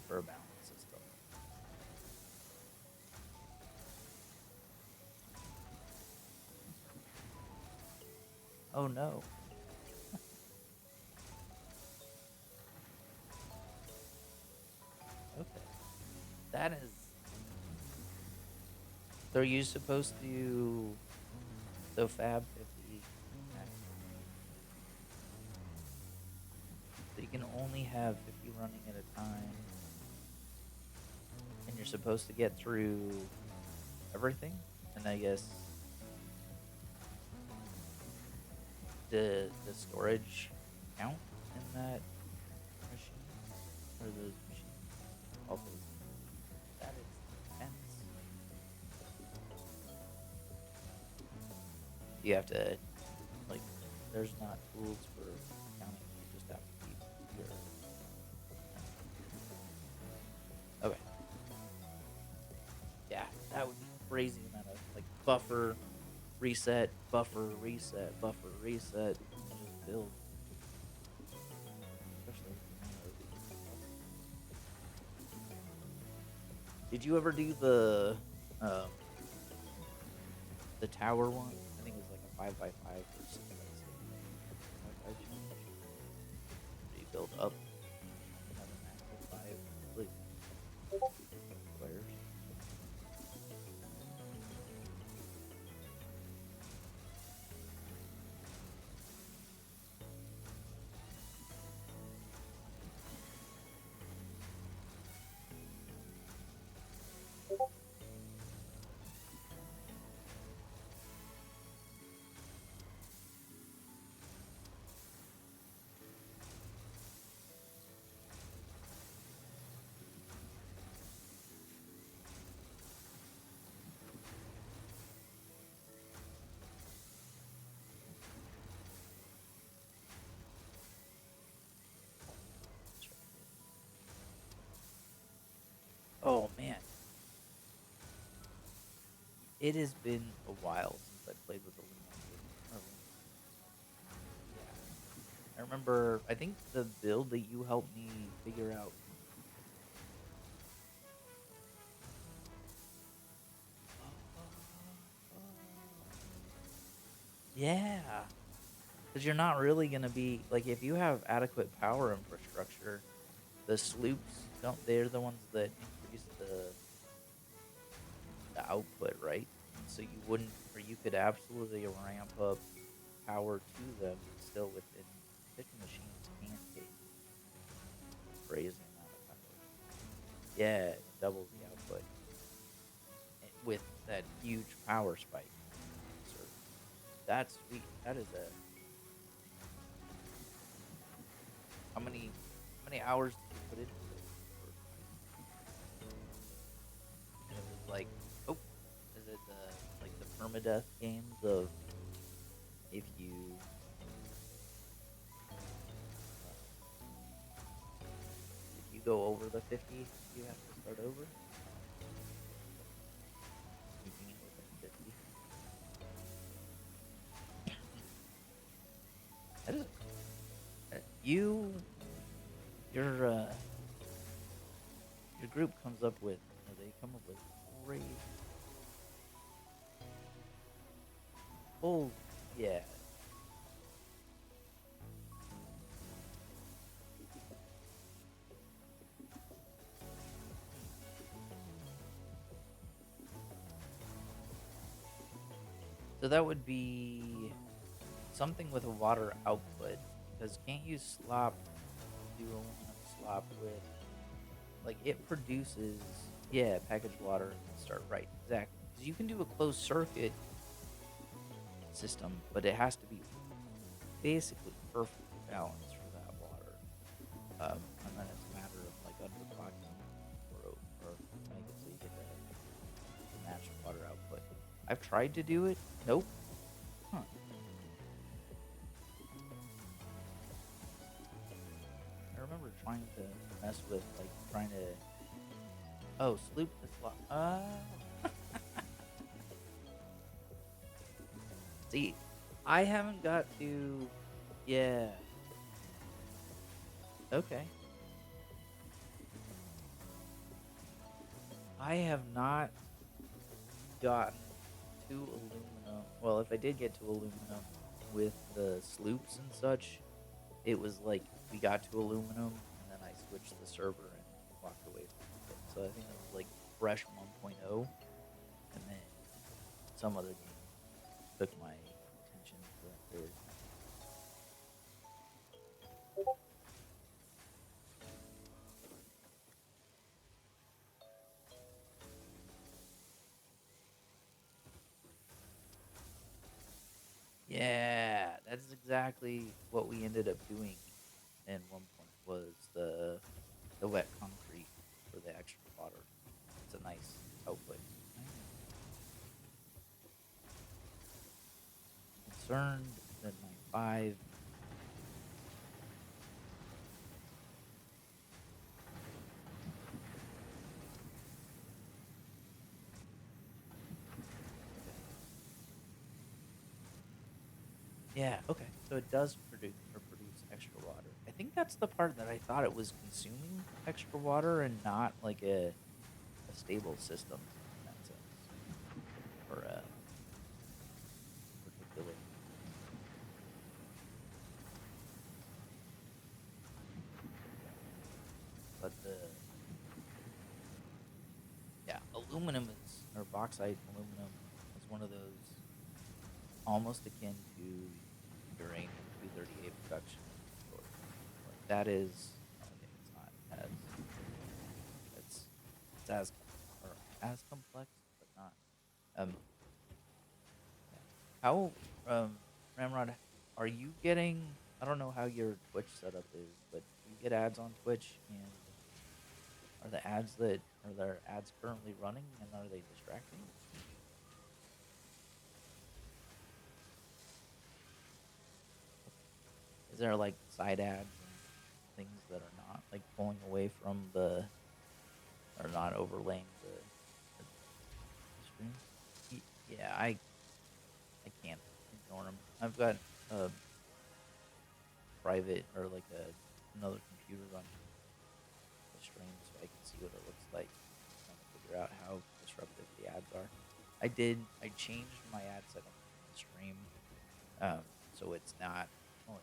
for a balance system. Oh no. Okay. That is. So are you supposed to. So Fab 50. Okay. So you can only have 50 running at a time. And you're supposed to get through everything? And I guess. the storage count in that machine or those machines also that is intense. You have to like there's not tools for counting. You just have to keep your okay. Yeah, that would be crazy amount of like buffer reset, buffer reset, buffer reset, and just build. Especially did you ever do um the tower one? I think it was like a 5x5 or 6x6. 5x5 challenge. Where you build up and have a max of 5 squares. Oh man, it has been a while since I played with aluminum. Yeah, I remember. I think the build that you helped me figure out. Yeah, because you're not really gonna be like if you have adequate power infrastructure. The sloops don't. They're the ones that increase the output, right? And so you wouldn't, or you could absolutely ramp up power to them still within fishing machines can take crazy amount of power. Yeah, it doubles the output with that huge power spike. So that's sweet. That is a how many hours did you put into it? And it was like, oh, is it the like the permadeath games of if you if you go over the 50, you have to start over. Keeping it within 50. That is you your group comes up with or they come up with great oh yeah. So that would be something with a water output because can't you do aluminum slop with like it produces yeah packaged water and start right exactly because you can do a closed circuit system but it has to be basically perfectly balanced for that water. And then it's a matter of like underclocking or make it so you get the matched water output. I've tried to do it. Nope. Huh. I remember trying to mess with like trying to sloop the slot. See, I haven't got to. Yeah. Okay. I have not gotten to aluminum. Well, if I did get to aluminum with the sloops and such, it was like we got to aluminum and then I switched the server and walked away from it. So I think it was like fresh 1.0 and then some other game took my attention for that period of time. Yeah, that's exactly what we ended up doing in one point was the wet concrete for the extra water. It's a nice output. I am concerned that my 5. Okay. Yeah, okay. So it does produce extra water. I think that's the part that I thought it was consuming extra water and not like a stable system in that sense, or a particular. But the yeah, aluminum is, or bauxite aluminum is one of those almost akin to uranium 238 production and storage. Like that is okay. It's not as it's it's as or as complex, but not. Um, yeah. How Ramrod, are you getting? I don't know how your Twitch setup is, but do you get ads on Twitch? And are there ads currently running, and are they distracting? Okay. Is there like side ads and things that are not like pulling away from the or not overlaying the stream? Yeah, I can't ignore them. I've got a private or like another computer running the stream so I can see what it looks like. Trying to figure out how disruptive the ads are. I changed my ad settings in the stream, so it's not only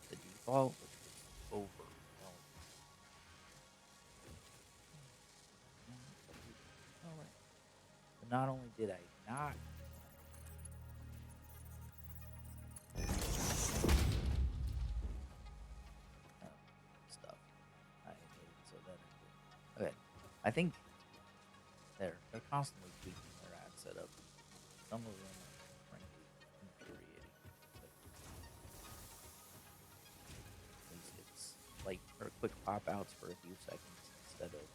the default, which was overwhelming. All right. But not only did I not um, stuff, I made it so that I could. Okay, I think they're constantly tweaking their ad setup. Some of them are frankly infuriating, but at least it's like or quick pop outs for a few seconds instead of.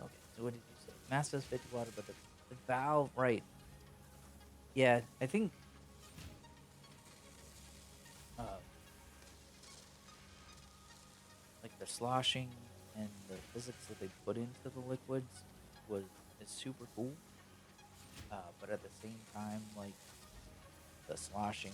Okay, so what did you say? Mass does 50 water, but the valve, right? Yeah, I think um, like the sloshing and the physics that they put into the liquids was is super cool. But at the same time, like the sloshing,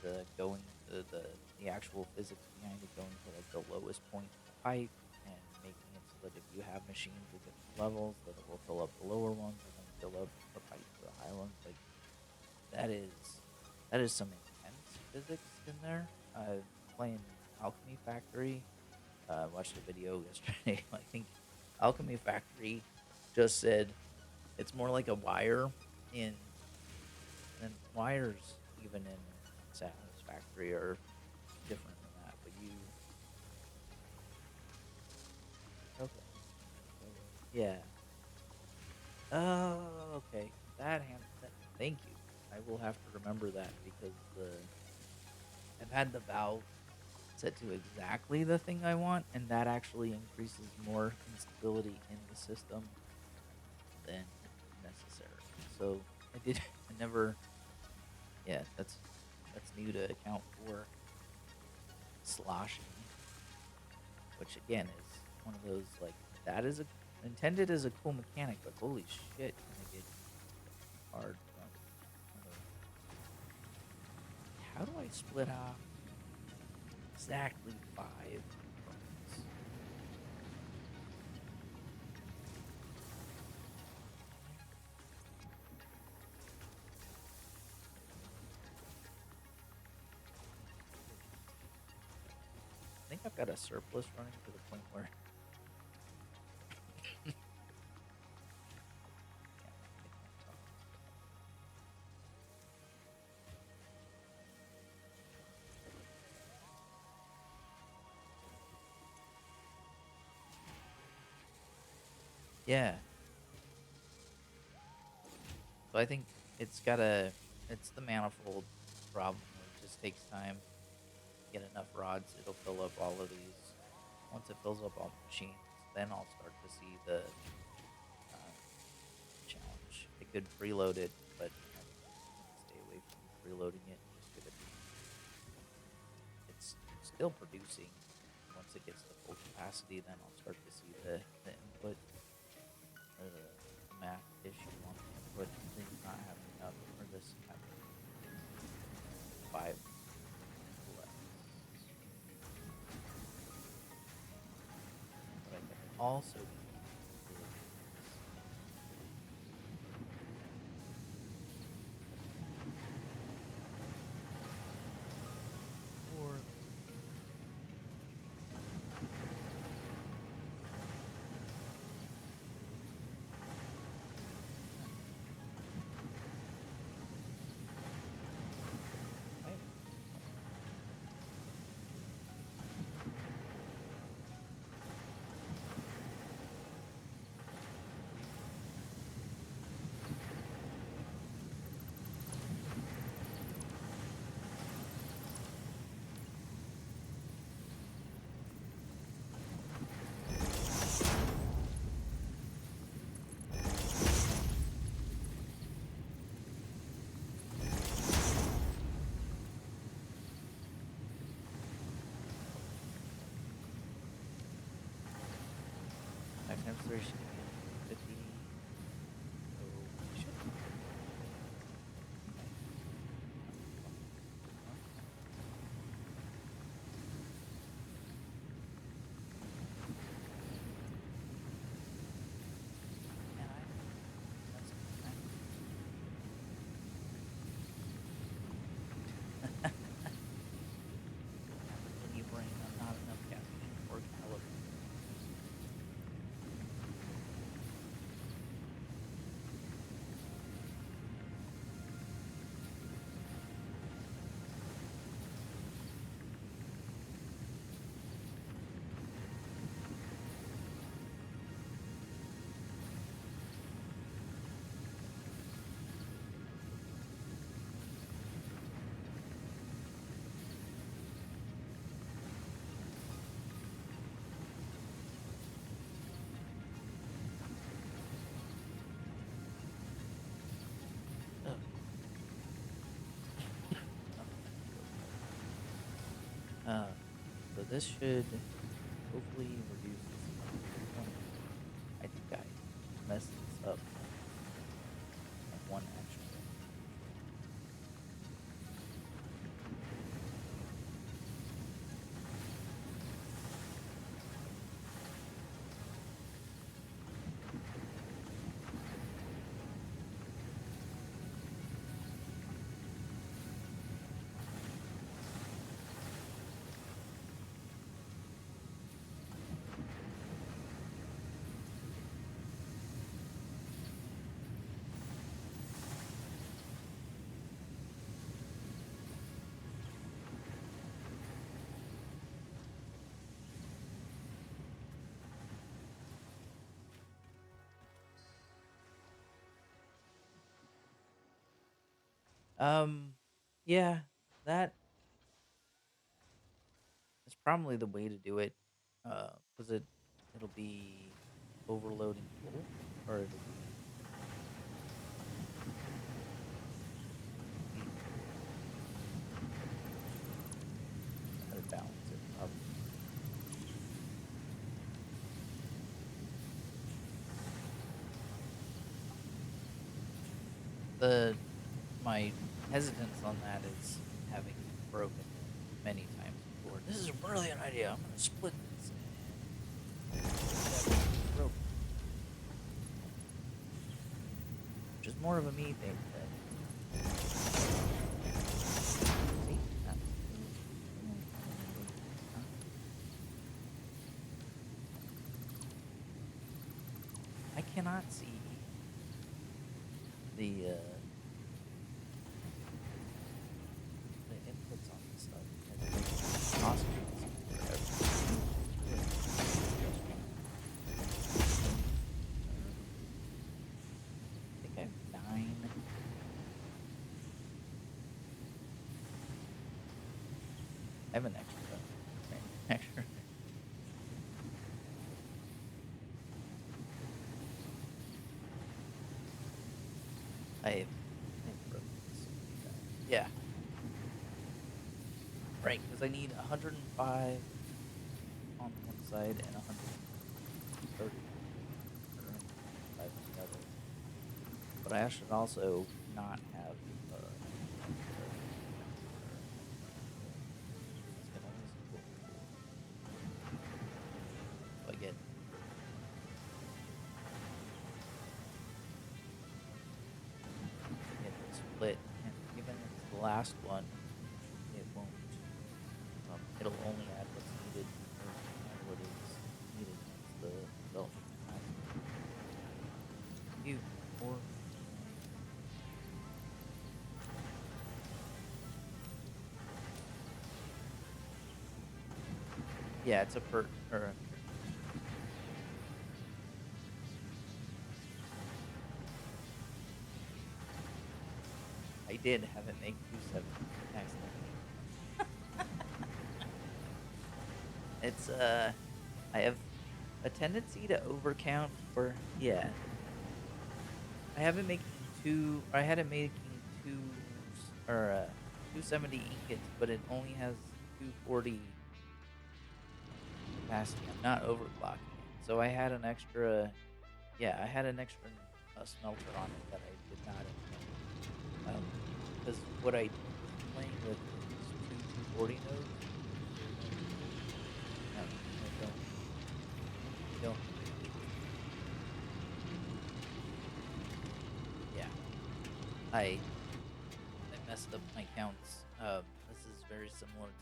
the going to the actual physics behind it, going to like the lowest point in the pipe and making it so that if you have machines with different levels, that it will fill up the lower ones and then fill up the pipe for the high ones. Like that is that is some intense physics in there. Playing Alchemy Factory. Watched a video yesterday. I think Alchemy Factory just said it's more like a wire in and wires even in Satisfactory are different than that. But you okay? So yeah. Oh, okay. Thank you. I will have to remember that because the I've had the valve set to exactly the thing I want, and that actually increases more instability in the system than necessary. So I did. I never. Yeah, that's new to account for sloshing, which again is one of those like that is a intended as a cool mechanic, but holy shit, can it get hard from other. How do I split off exactly 5 furnace? I think I've got a surplus running to the point where I can't tolerance that. Yeah. So I think it's gotta it's the manifold problem where it just takes time. Get enough rods, it'll fill up all of these. Once it fills up all the machines, then I'll start to see um, the challenge. I could preload it, but I want to stay away from preloading it just because it's still producing. Once it gets to full capacity, then I'll start to see the input or the math issue on the input, things not having enough, or this having 5 less. What I could also be doing is, or huh, why is this playing? Five times 3 should give me 50. So we should be good. Okay. Huh? Man, I messed with the timing. Caffeine brain, not enough caffeine or calories. Ugh. Oh, go so this should hopefully reduce this amount to 20. I think I messed this up at one actual control. Um, yeah, that is probably the way to do it. Because it'll be overloading full, or it'll be feeding full. That would balance it probably. The My hesitance on that is having broken it many times before. This is a brilliant idea. I'm gonna split this, and it never broke, which is more of a me thing than see. That's huh? I cannot see the the inputs on this stuff, and it makes it impossible to see forever. It's really frustrating. I have an extra extra. I broke this. Yeah, right. Because I need 105 on one side and 130 or 105 on the other. But I should also not have an extra or an extra angle. This can only support 4. So I get the split, and given it's the last one, it won't. It'll only add what's needed, or add what is needed once the development capacity is used. Or yeah, it's a per or I did have it make 270 accidentally. It's I have a tendency to overcount, or yeah, I have it making two. I had it making two or 270 ingots, but it only has 240 capacity. I'm not overclocking it, so I had an extra. Yeah, I had an extra smelter on it that I did not intend. Because what I was playing with is two 240 nodes. No, no, don't need the extra smelter. Yeah, I I messed up my counts. This is very similar to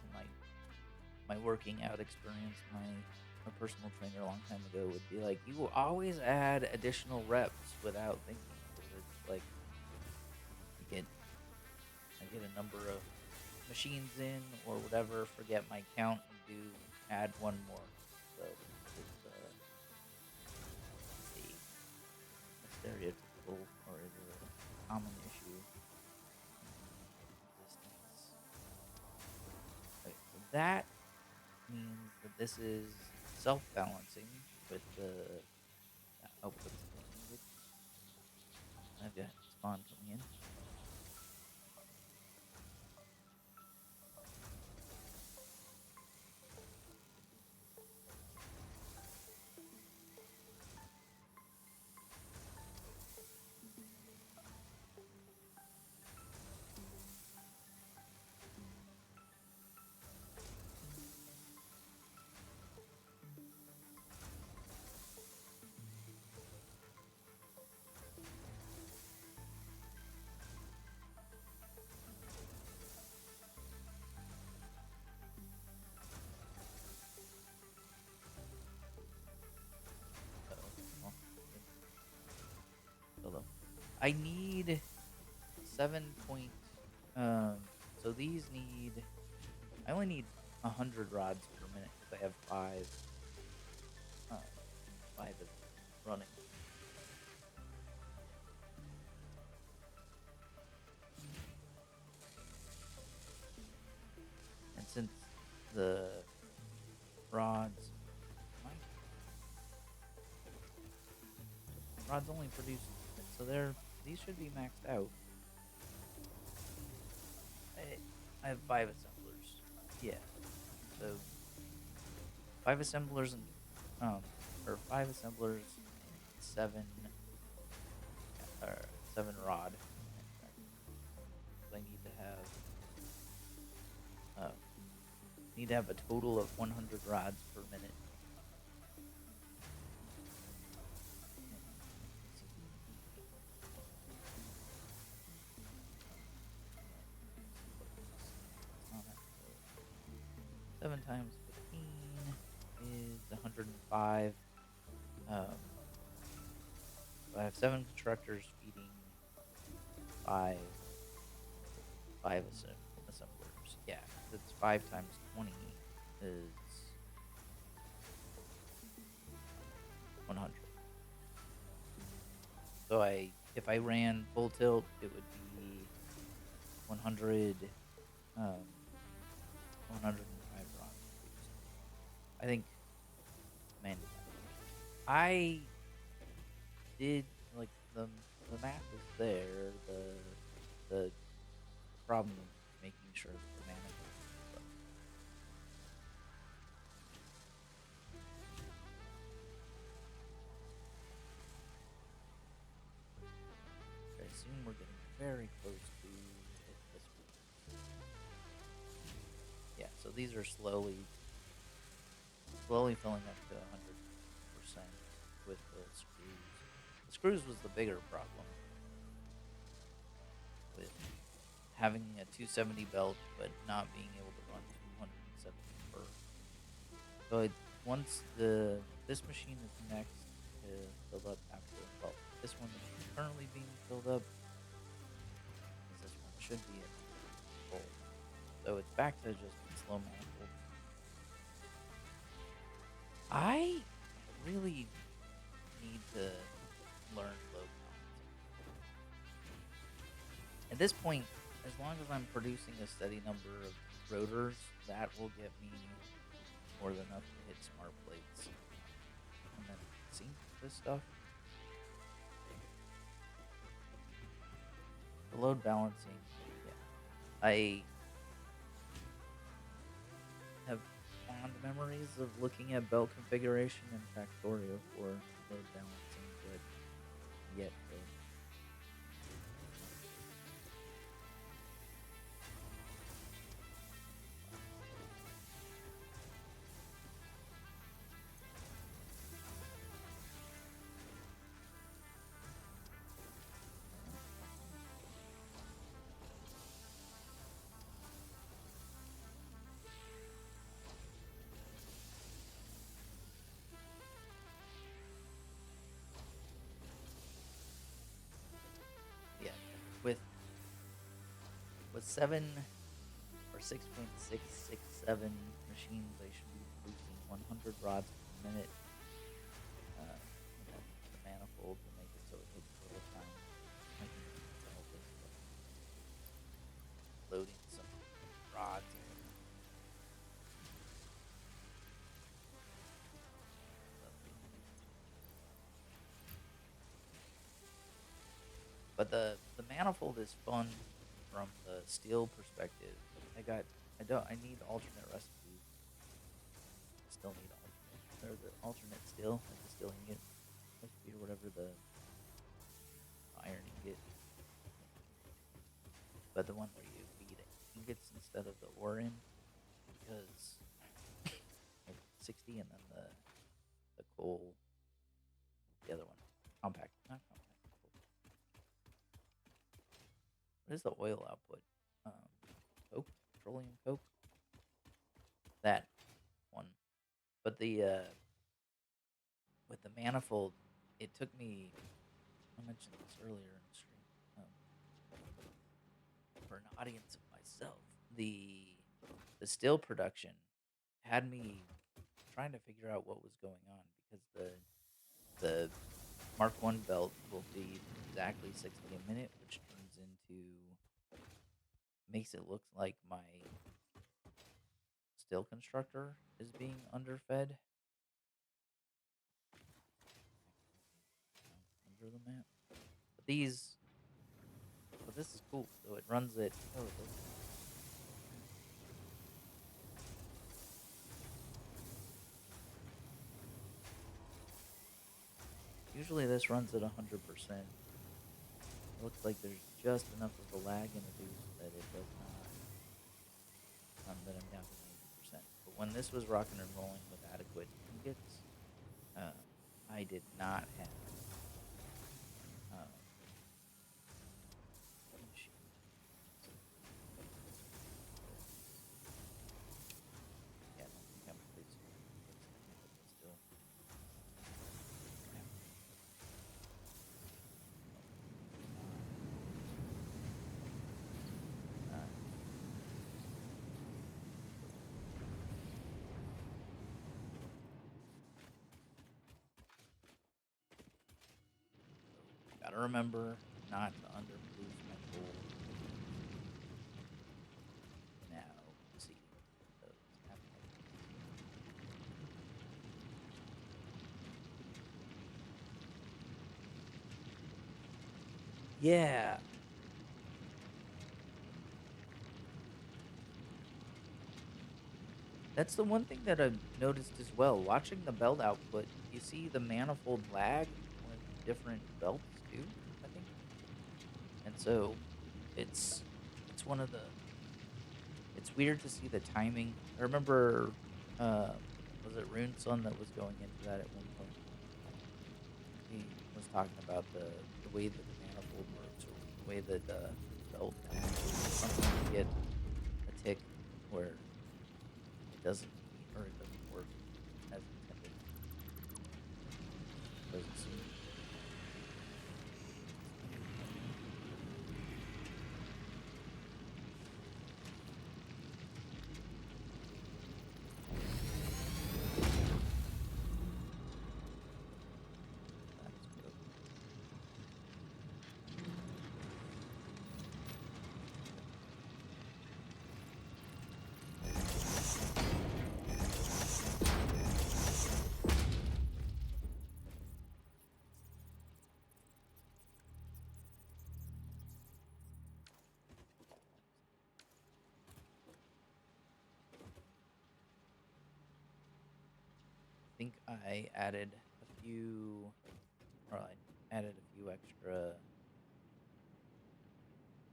my working out experience. My personal trainer a long time ago would be like, "You will always add additional reps without thinking." Because it's like I get I get a number of machines in or whatever, forget my count, and do add one more. So it's a stereotypical, or is a common issue in existence. Right, so that means that this is self-balancing with the output thing, which I've got spawn coming in. Uh-oh. Well, still though. I need 7 point. So these need. I only need 100 rods per minute because I have uh, 5 of these running. And since the rods, my rods only produce, so these should be maxed out. I have 5 assemblers. Yeah, so 5 assemblers and um, or 5 assemblers and 7 rod manufacturers. So I uh, need to have a total of 100 rods per minute. Let's see. 7 times 15 is 105. Um, so I have 7 constructors feeding five assemblers. Yeah, that's 5 times 20 is 100. So if I ran full tilt, it would be 100, 100 I think manufacturers. I did like the math is there. The problem is making sure that the manifold is up. I assume we're getting very close to hitting this one. Yeah, so these are slowly filling up to 100% with the screws. The screws was the bigger problem with having a 270 belt but not being able to run 270 per. So once this machine is next to fill up after, well, this one is currently being filled up because this one should be at full. So it's back to just slow manifold. I really need to learn load balancing. At this point, as long as I'm producing a steady number of rotors, that will get me more than enough to hit smart plates. And then sync this stuff. The load balancing, yeah. I have fond memories of looking at belt configuration and Factorio for load balancing, but yet yeah, with 7 or 6.667 machines, I should be producing 100 rods per minute. And then the manifold to make it so it takes a little time. I can help this, but loading some rods. But the manifold is fun from the steel perspective. I need alternate recipes. Still need the alternate steel, like the steel ingot recipe or whatever, the iron ingot. But the one where you feed ingots instead of the ore in, because like 60 and then the coal, the other one, compact, not compact. What is the oil output? Coke, petroleum coke. That one. But with the manifold, it took me. I mentioned this earlier in the stream. For an audience of myself, the still production had me trying to figure out what was going on because the Mark One belt will feed exactly 60 a minute, which turns into makes it look like my still constructor is being underfed. Under the map. But this is cool. So it runs it. Oh, it does. Usually this runs at 100%. It looks like there's just enough of a lag introduced that it does not. That I'm down to 90%. But when this was rocking and rolling with adequate ingots, I did not have. Um, yeah, I don't think I'm producing ingots adequately still. Gotta remember not to underproduce my goal. Now, let's see. So it's happening. Yeah. That's the one thing that I've noticed as well. Watching the belt output, you see the manifold lag on different belts too, I think. And so it's it's one of the it's weird to see the timing. I remember was it Runeson that was going into that at one point? He was talking about the way that the manifold works or the way that the belt balances. Sometimes you get a tick where it doesn't meet or it doesn't work as intended. Doesn't seem to. It's kind of annoying. That's good. I think I added a few, or I added a few extra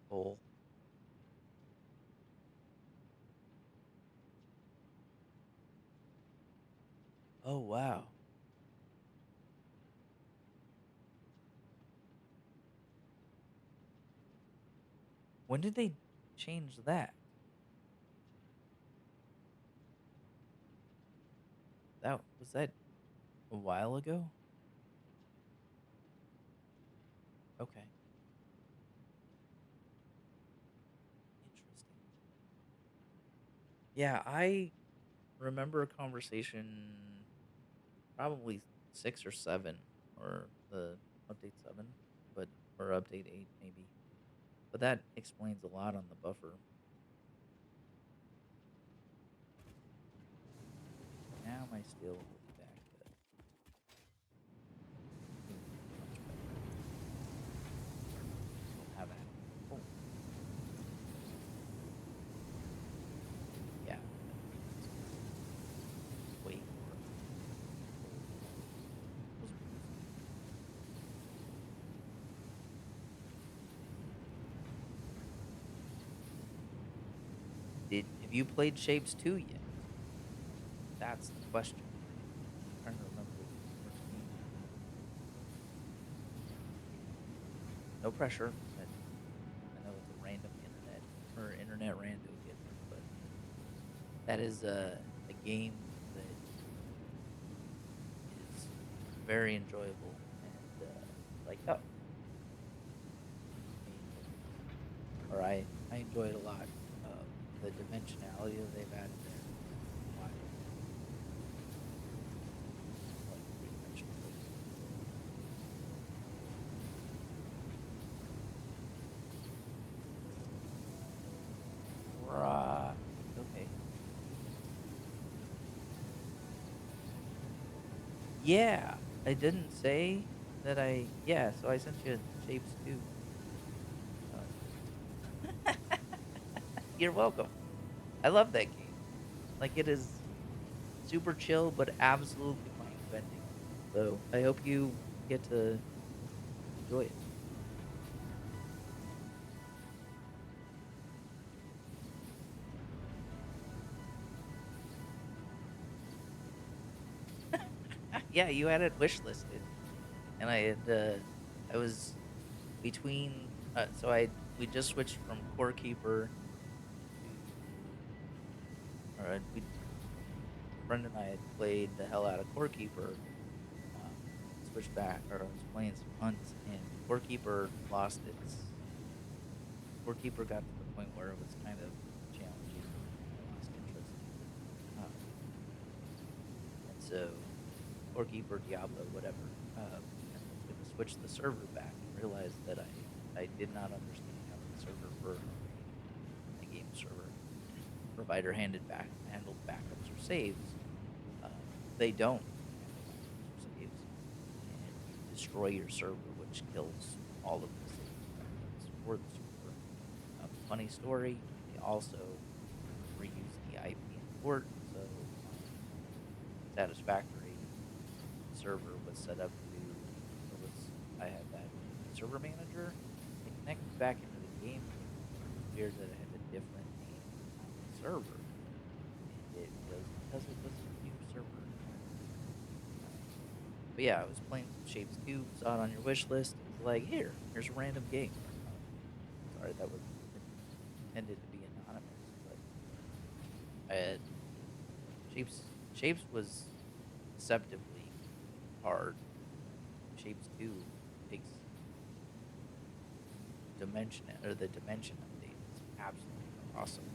coal. Oh wow! When did they change that? That was that a while ago. Okay, interesting. Yeah, I remember a conversation probably 6 or 7 or the update 7, but or update 8 maybe. But that explains a lot on the buffer. Now my steel will be back to being much better. We'll have at it. Oh, yeah, that makes way more coal than I was producing. Did have you played Shapes 2 yet? That's the question. I'm trying to remember which game. No pressure. I know it's a random internet or internet rando given, but that is a game that is very enjoyable and like oh, I enjoy it, or I enjoy it a lot. The dimensionality that they've added there is wild. I like three dimensional physics. Right. Okay. Yeah, I didn't say that I. Yeah, so I sent you shapes too. You're welcome. I love that game. Like it is super chill, but absolutely mind bending. So I hope you get to enjoy it. Yeah, you had it wish listed, and I had I was between. So I we just switched from Core Keeper to, or we a friend and I had played the hell out of Core Keeper. Switched back, or I was playing some hunts, and Core Keeper lost its. Core Keeper got to the point where it was kind of challenging, and I lost interest. Um, and so Core Keeper, Diablo, whatever. And I was going to switch the server back and realized that I did not understand how the server for a game server provider handled backups or saves. They don't handle backups or saves, and you destroy your server, which kills all of the saves. for the server. Funny story, they also reused the IP and port, so my Satisfactory server was set up to, or was I had that server manager. I connected back into the game, and it was weird that it had a different name on the server, and it was because it was a new server environment. Um, but yeah, I was playing some Shapes 2, saw it on your wish list, and was like, here's a random game. Um, Sorry, that was intended to be anonymous, but uh, Shapes was deceptively hard. Shapes 2 takes the dimension update is absolutely awesome.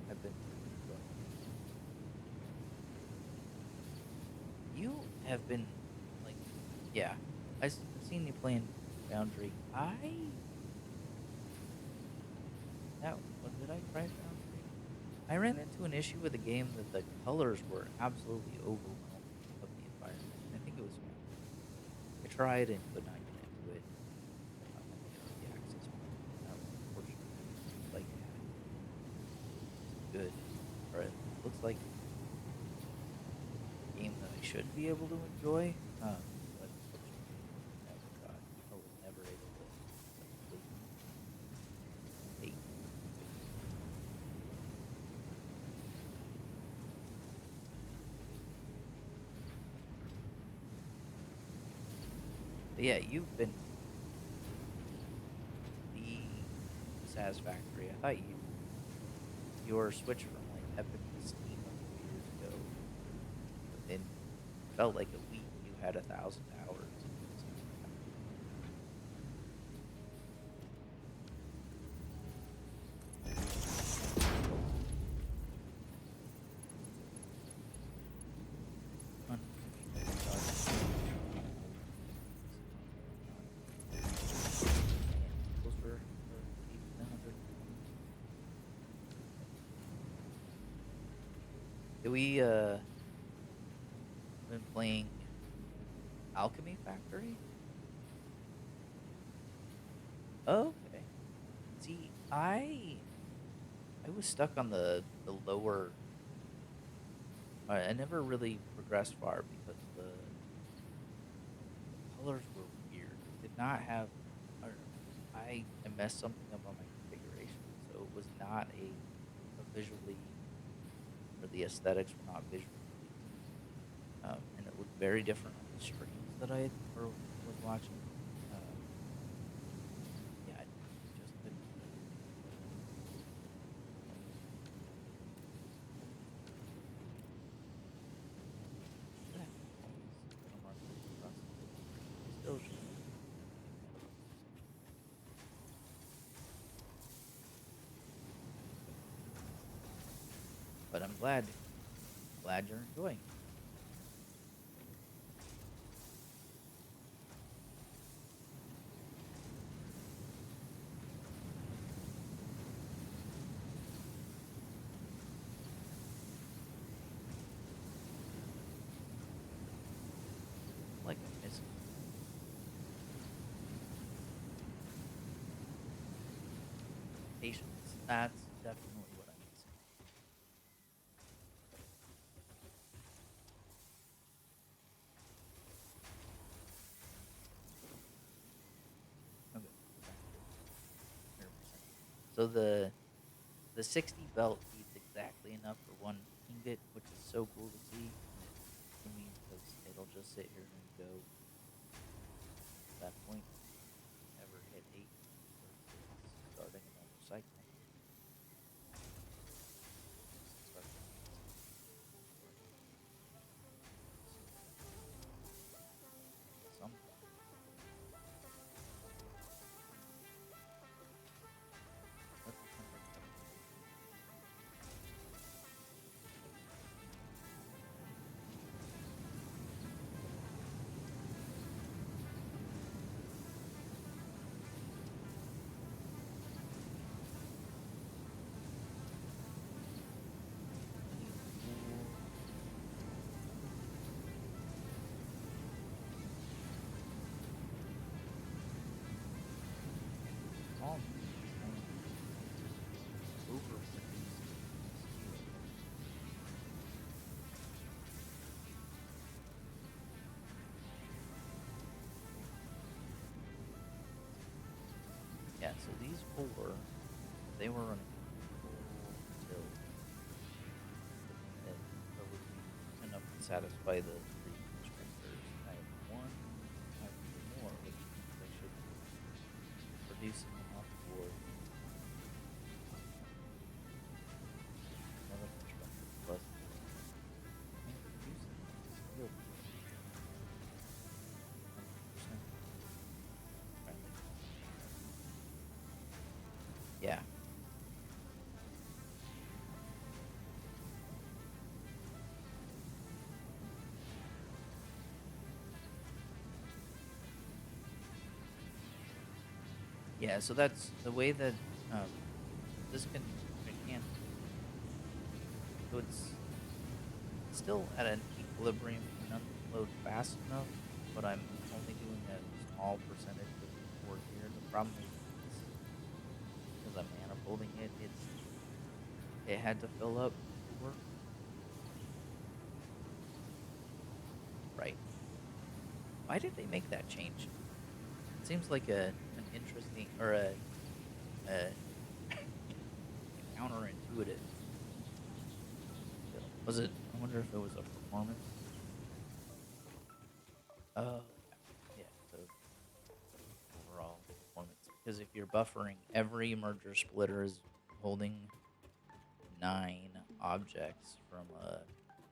I've been really enjoying it. You have been like, yeah, I've seen you playing Foundry. Did I try Foundry? I ran into an issue with the game that the colors were absolutely overwhelming of the environment. I think it was Foundry. I tried and could not get into it on the early access one. Unfortunately, it seemed like it had some good, or it looks like a game that I should be able to enjoy. But unfortunately, I was never able to complete eight. But yeah, you've been the Satisfactory. I thought your switch from like Epic to Steam a couple years ago, within felt like a week you had 1,000 hours in Satisfactory. Unfortunately, closer or maybe 100. Did we been playing Alchemy Factory? Okay. See, I was stuck on the lower. I never really progressed far because the colors were weird. It did not have. I don't know. I messed something up on my configuration, so it was not a visually, or the aesthetics were not visually pleasing. And it looked very different on the streams that I had, or was watching. Um, yeah, I just couldn't do it. Should have always no markers across the board. Still should have. But I'm glad you're enjoying it. Like I'm missing something. Patience. That's definitely what I'm missing. Okay, sounds good. 100%. So the 60 belt feeds exactly enough for one ingot, which is so cool to see, and it's assuming because it'll just sit here and go at that point if you ever hit 8 versus starting another cycle. Just start the next cycle or see sometimes. That's what sounds like a fun game. So these four, they were running full tilt, that would be enough to satisfy the three constrictors. I have one, I have two more, which means I should be producing enough for another constructor plus this. And producing is still 100% friendly. Yeah. Yeah, so that's the way that um this can so it's still at an equilibrium. It can unload fast enough, but I'm only doing a small percentage of work here. The problem is it's because I'm manifolding it, it had to fill up to work. Right. Why did they make that change? It seems like an interesting or a a counterintuitive build. Was it? I wonder if it was a performance. Oh yeah, yeah. So overall performance, because if you're buffering, every merger splitter is holding 9 objects from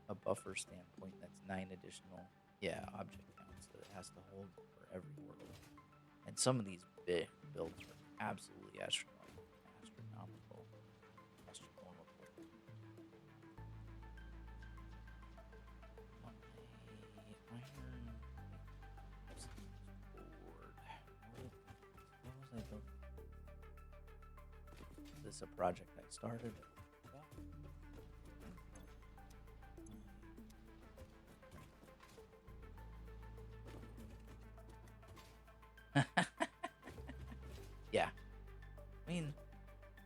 a buffer standpoint. That's 9 additional, yeah, object counts that it has to hold for every world. And some of these big builds are absolutely astronomical. Astronomical. My iron board. What was I building? Is this a project I started? Yeah. I mean,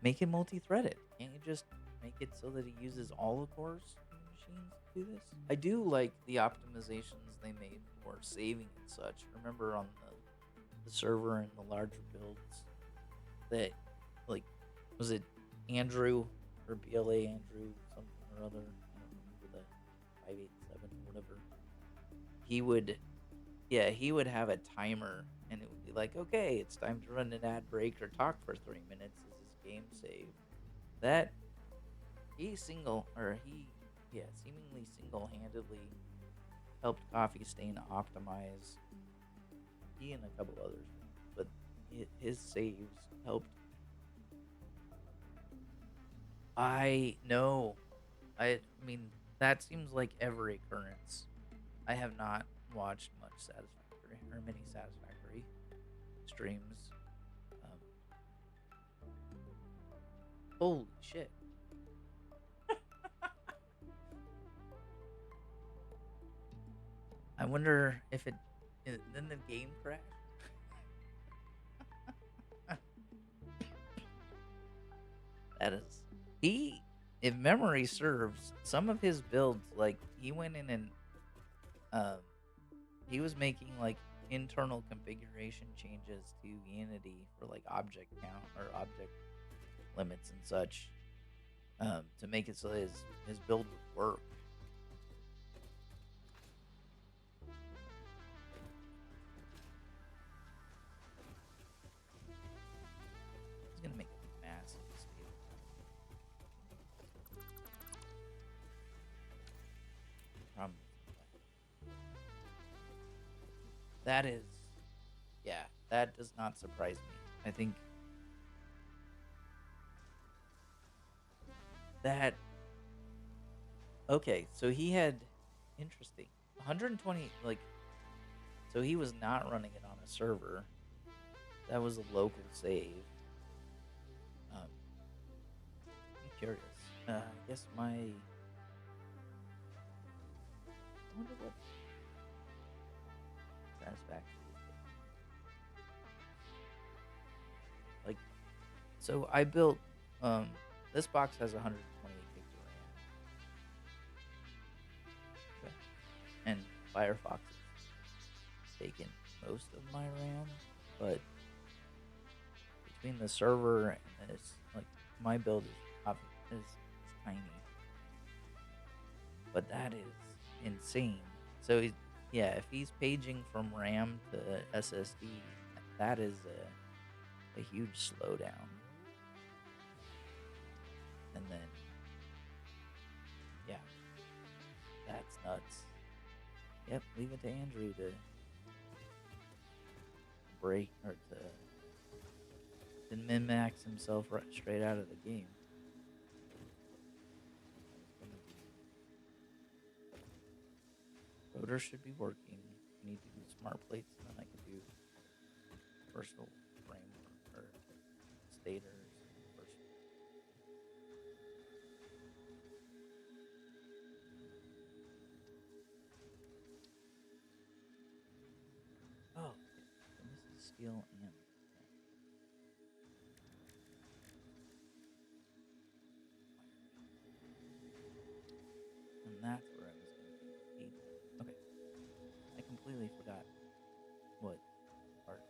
make it multi-threaded. Can't you just make it so that it uses all the cores in the machines to do this? I do like the optimizations they made for saving and such. Remember on the server and the larger builds that, like, was it Andrew or BLA Andrew something or other? I don't remember the 587 or whatever. He would, yeah, he would have a timer, and it would be like, okay, it's time to run an ad break or talk for 3 minutes. Is his game saved? That yeah, seemingly single-handedly helped Coffee Stain optimize. He and a couple others, but his saves helped. I know. I mean, that seems like every occurrence. I have not watched much Satisfactory or many Satisfactory streams. Um, Holy shit! I wonder if then the game crashed. That is he. If memory serves, some of his builds, like he went in and um, he was making like internal configuration changes to Unity for like object count or object limits and such, to make it so his build would work. He's gonna make a massive mistake. Problem that is, yeah, that does not surprise me. I think that okay. So he had interesting 120 like so he was not running it on a server. That was a local save. I'm curious. I guess I wonder what Satisfactory is like. So I built this box has 128 gigs of RAM. Okay. And Firefox has taken most of my RAM, but between the server and this, like my build is tiny, but that is insane. So yeah, if he's paging from RAM to SSD, that is a huge slowdown. And then yeah, that's nuts. Yep, leave it to Andrew to break or to min max himself right straight out of the game. I was gonna do rotor should be working. I need to do smart plates, and then I can do versatile framework or stators and versatile. Oh, okay. So this is steel and okay. And that's where I was gonna do cable. Okay, I completely forgot what part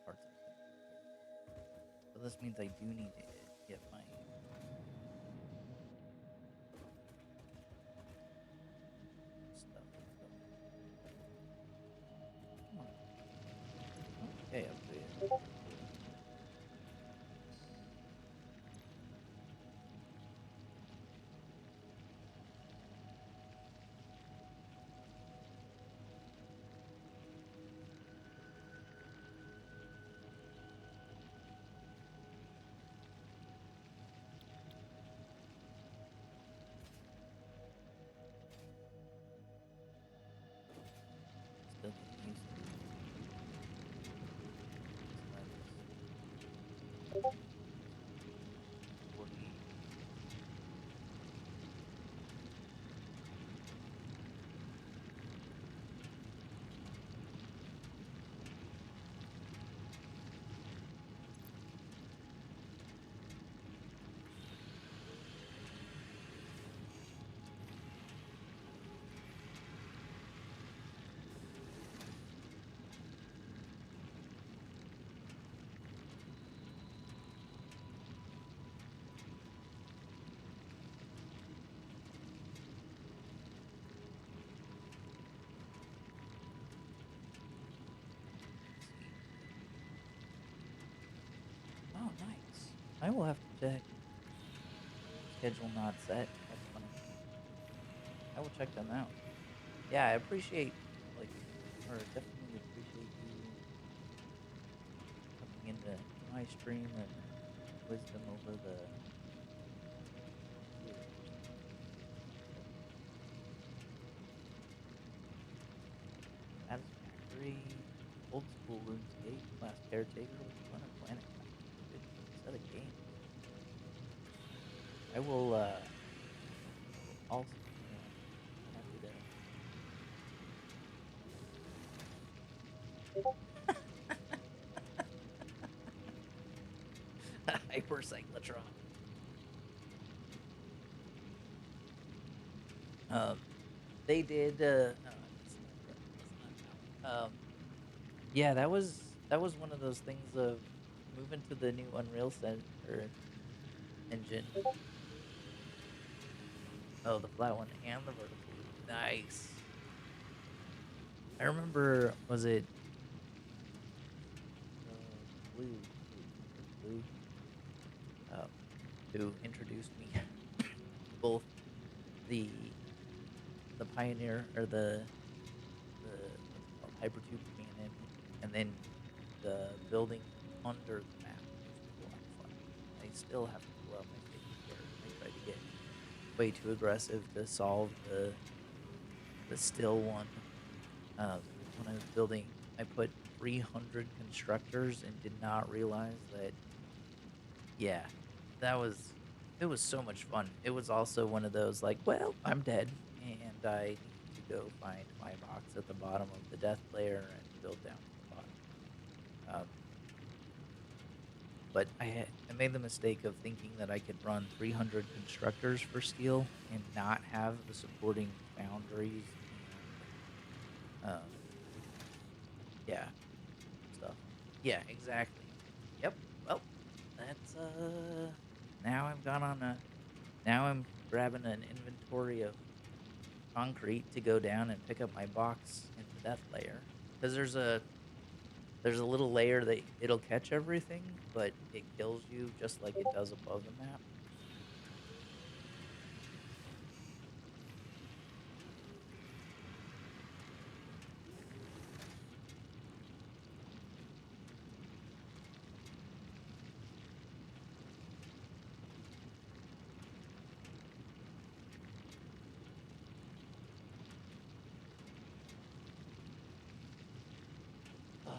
parts I was gonna do here. So this means I do need to get my stuff going. Come on. Okay, upgrade. Still getting used to it. So that is 40. Let's see. Oh, nice. I will have to check. Schedule not set. That's funny. I will check them out. Yeah, I appreciate, like, or definitely appreciate you coming into my stream and wisdom over the viewers. Definitely. Satisfactory, old school RuneScape, class caretaker with a ton of planet crafting. Good set of games. I will also, happy to. Hypercyclotron. Um, they did. No, that's not right. That's not that one. Yeah, that was one of those things of moving to the new Unreal set or engine. Oh, the flat one and the vertical loop. Nice. I remember, was it Blue? Was it Blue? Um, who introduced me to both the Pioneer or the what's it called, Hypertube cannon, and then the building under the map, which was a lot of fun. I still have to pull out my safety card. I tried to get way too aggressive to solve the still one. When I was building, I put 300 constructors and did not realize that. Yeah, that was it was so much fun. It was also one of those like, well, I'm dead and I need to go find my box at the bottom of the death layer and build down to the bottom. Um, but I made the mistake of thinking that I could run 300 constructors for steel and not have the supporting foundries and yeah, stuff. Yeah, exactly. Yep. Well, that's now I've gone on a now I'm grabbing an inventory of concrete to go down and pick up my box into that layer. Because there's a little layer that it'll catch everything, but it kills you just like it does above the map. Ugh.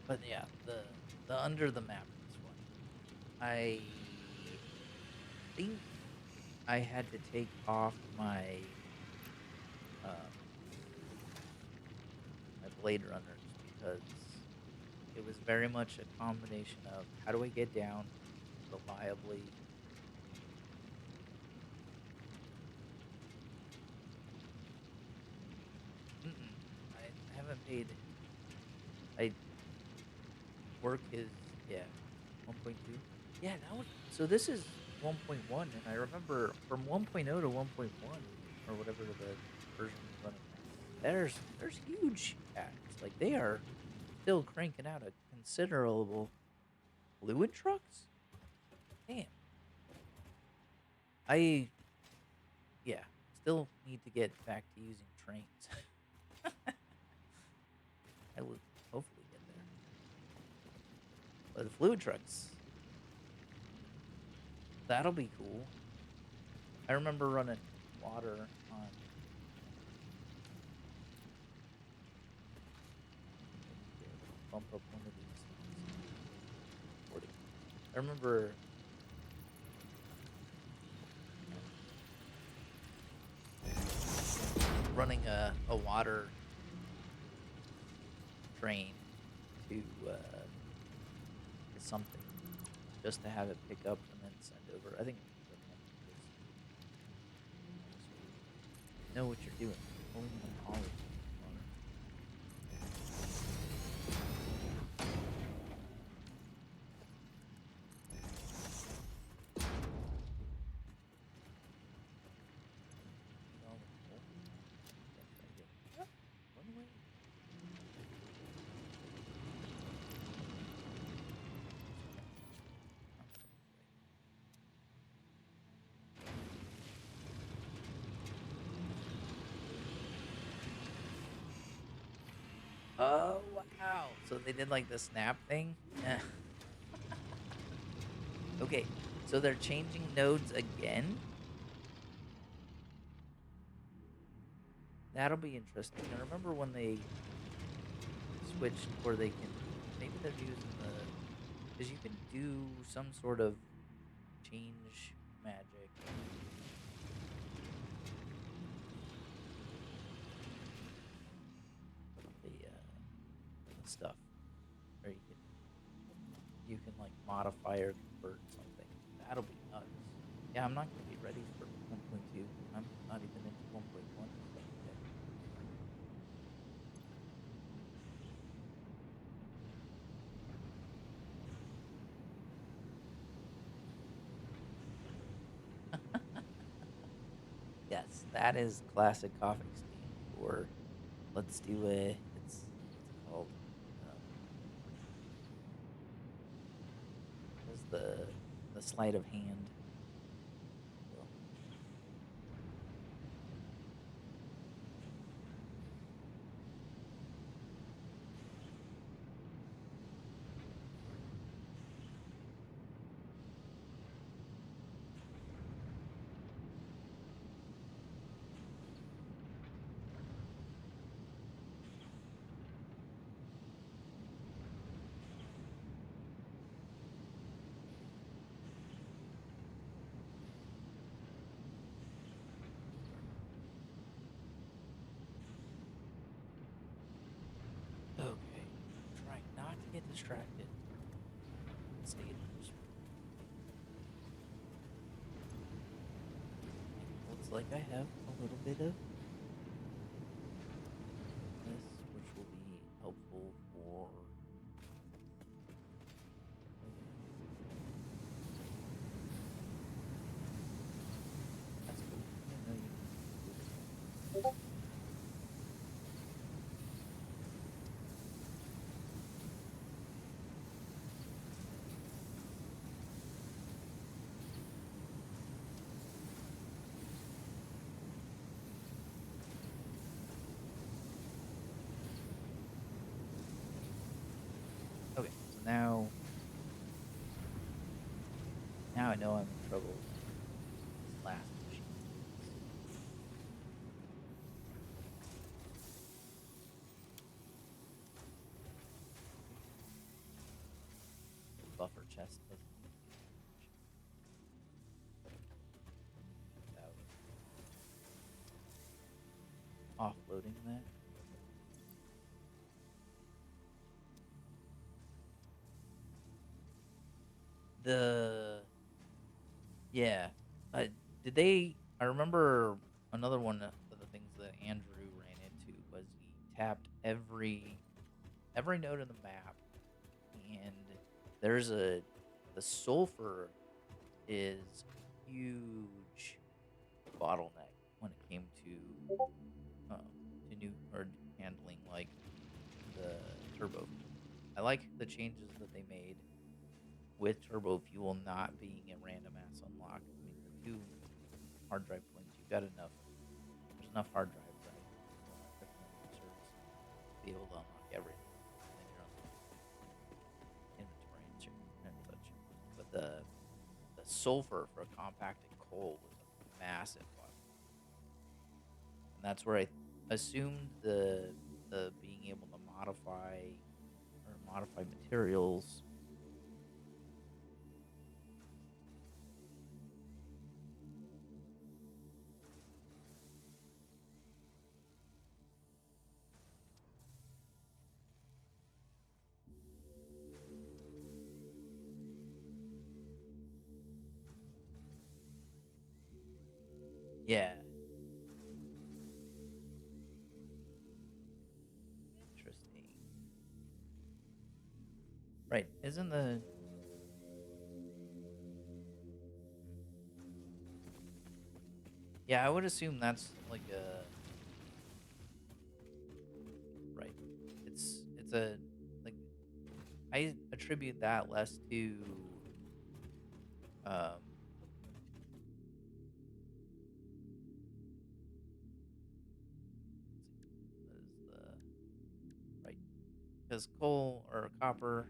But yeah, the under the map is fun. I think I had to take off um my Blade Runners because it was very much a combination of how do I get down reliably. Mm-mm, I haven't paid. I work is yeah 1.2. Yeah, that was so. This is 1.1, and I remember from 1.0 to 1.1 or whatever the version is running now. There's huge ads. Like they are still cranking out a considerable fluid trucks. Damn. I yeah, still need to get back to using trains. I will hopefully get there. But the fluid trucks, that'll be cool. I remember running water on. I need to bump up one of these things so I can get recording. I remember um, running a water train to something just to have it pick up and then send over. I think it was the Memphis. So you know what you're doing. Pulling an apology, water. Eat all the coal. Yeah, try to get. Ah, run away. Where's it going? Oh, it's running away. Oh wow! So they did like the snap thing. Yeah. Okay, so they're changing nodes again. That'll be interesting. I remember when they switched where they can maybe they're using because you can do some sort of change magic. The stuff or you can like modify or convert something. That'll be nuts. Yeah, I'm not gonna be ready for 1.2. I'm not even into 1.1 stuff yet. Yes, that is classic coffee stain. Or let's do a it's what's it called? Um, what is the sleight of hand? If you will. Okay, trying not to get distracted. Stay indoors. Okay, looks like I have a little bit of this, which will be helpful for know I'm in trouble when this last machine dies. The buffer chest doesn't need to be that large without offloading that. The Yeah. Did they? I remember another one of the things that Andrew ran into was he tapped every node in the map, and there's a the sulfur is a huge bottleneck when it came um to new or handling like the turbo fuel. I like the changes that they made with turbo fuel not being a random ass unlock. I mean, the two hard drive points, you've got enough. There's enough hard drive drives if memory serves to be able to unlock everything, and then you're unlocking inventory and such. But the sulfur for compacting coal was a massive one, and that's where I assumed the being able to modify materials. Yeah, interesting. Right? Isn't the hmm. Yeah, I would assume that's like a right. It's a like I attribute that less to um let's see, what is the right, because coal or copper,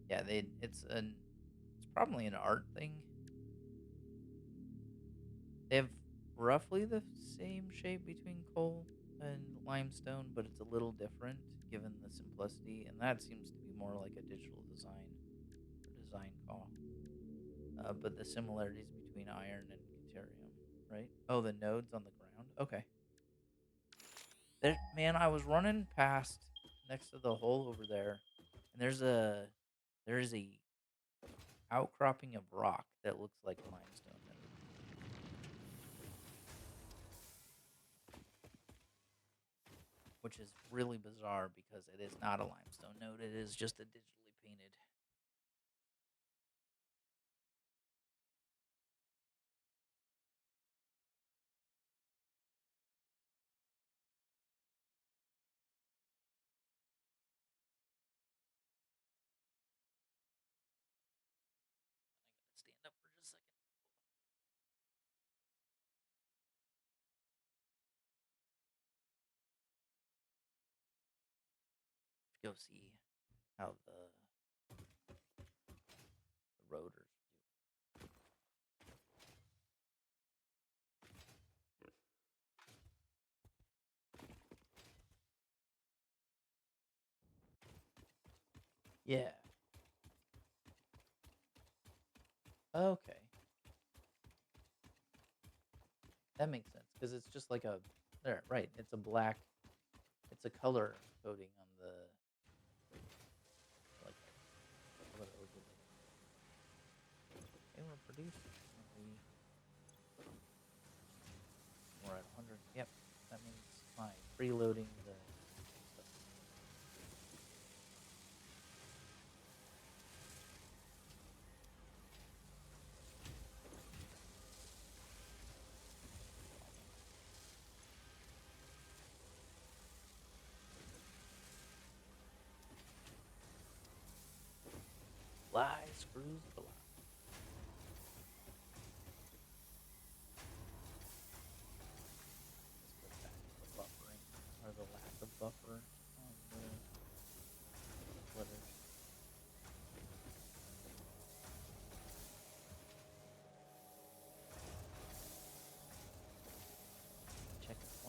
yeah, it's probably an art thing. They have roughly the same shape between coal and limestone, but it's a little different given the simplicity, and that seems to be more like a digital design or design call. But the similarities between iron and deuterium, right? Oh, the nodes on the ground. Okay. There, man, I was running past next to the hole over there, and there is a outcropping of rock that looks like a limestone node, which is really bizarre because it is not a limestone node. It is just a digitally painted. I gotta stand up for just a second. Go see how the rotors do. Yeah. Okay. That makes sense because it's just like a there, right? It's a black. It's a color coding on the like a color overlay. Okay, we're producing. We're at 100. Yep, that means fine. Preloading the stuff. Fly screws fly. This goes back to the buffering or the lack of buffer on the splitters.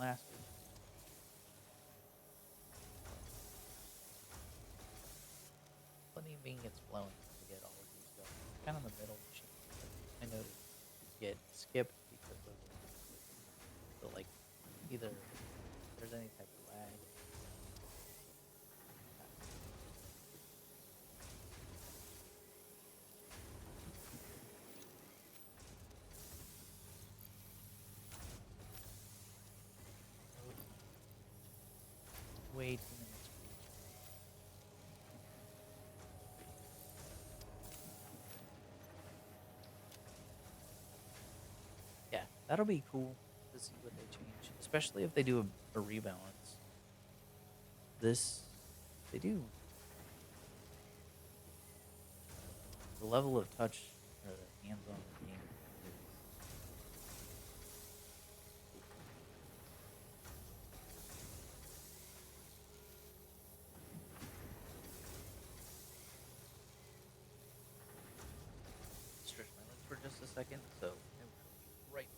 last week. Plenty of bean gets flowing to get all of these going. Kind of the middle machines that I noticed get skipped because of the like either there's any type of lag. Way too many screens. Yeah, that'll be cool to see what they change, especially if they do a rebalance. This they do the level of touch or the hands-on in the game is cool. Stretch my legs for just a second, so I will be right back.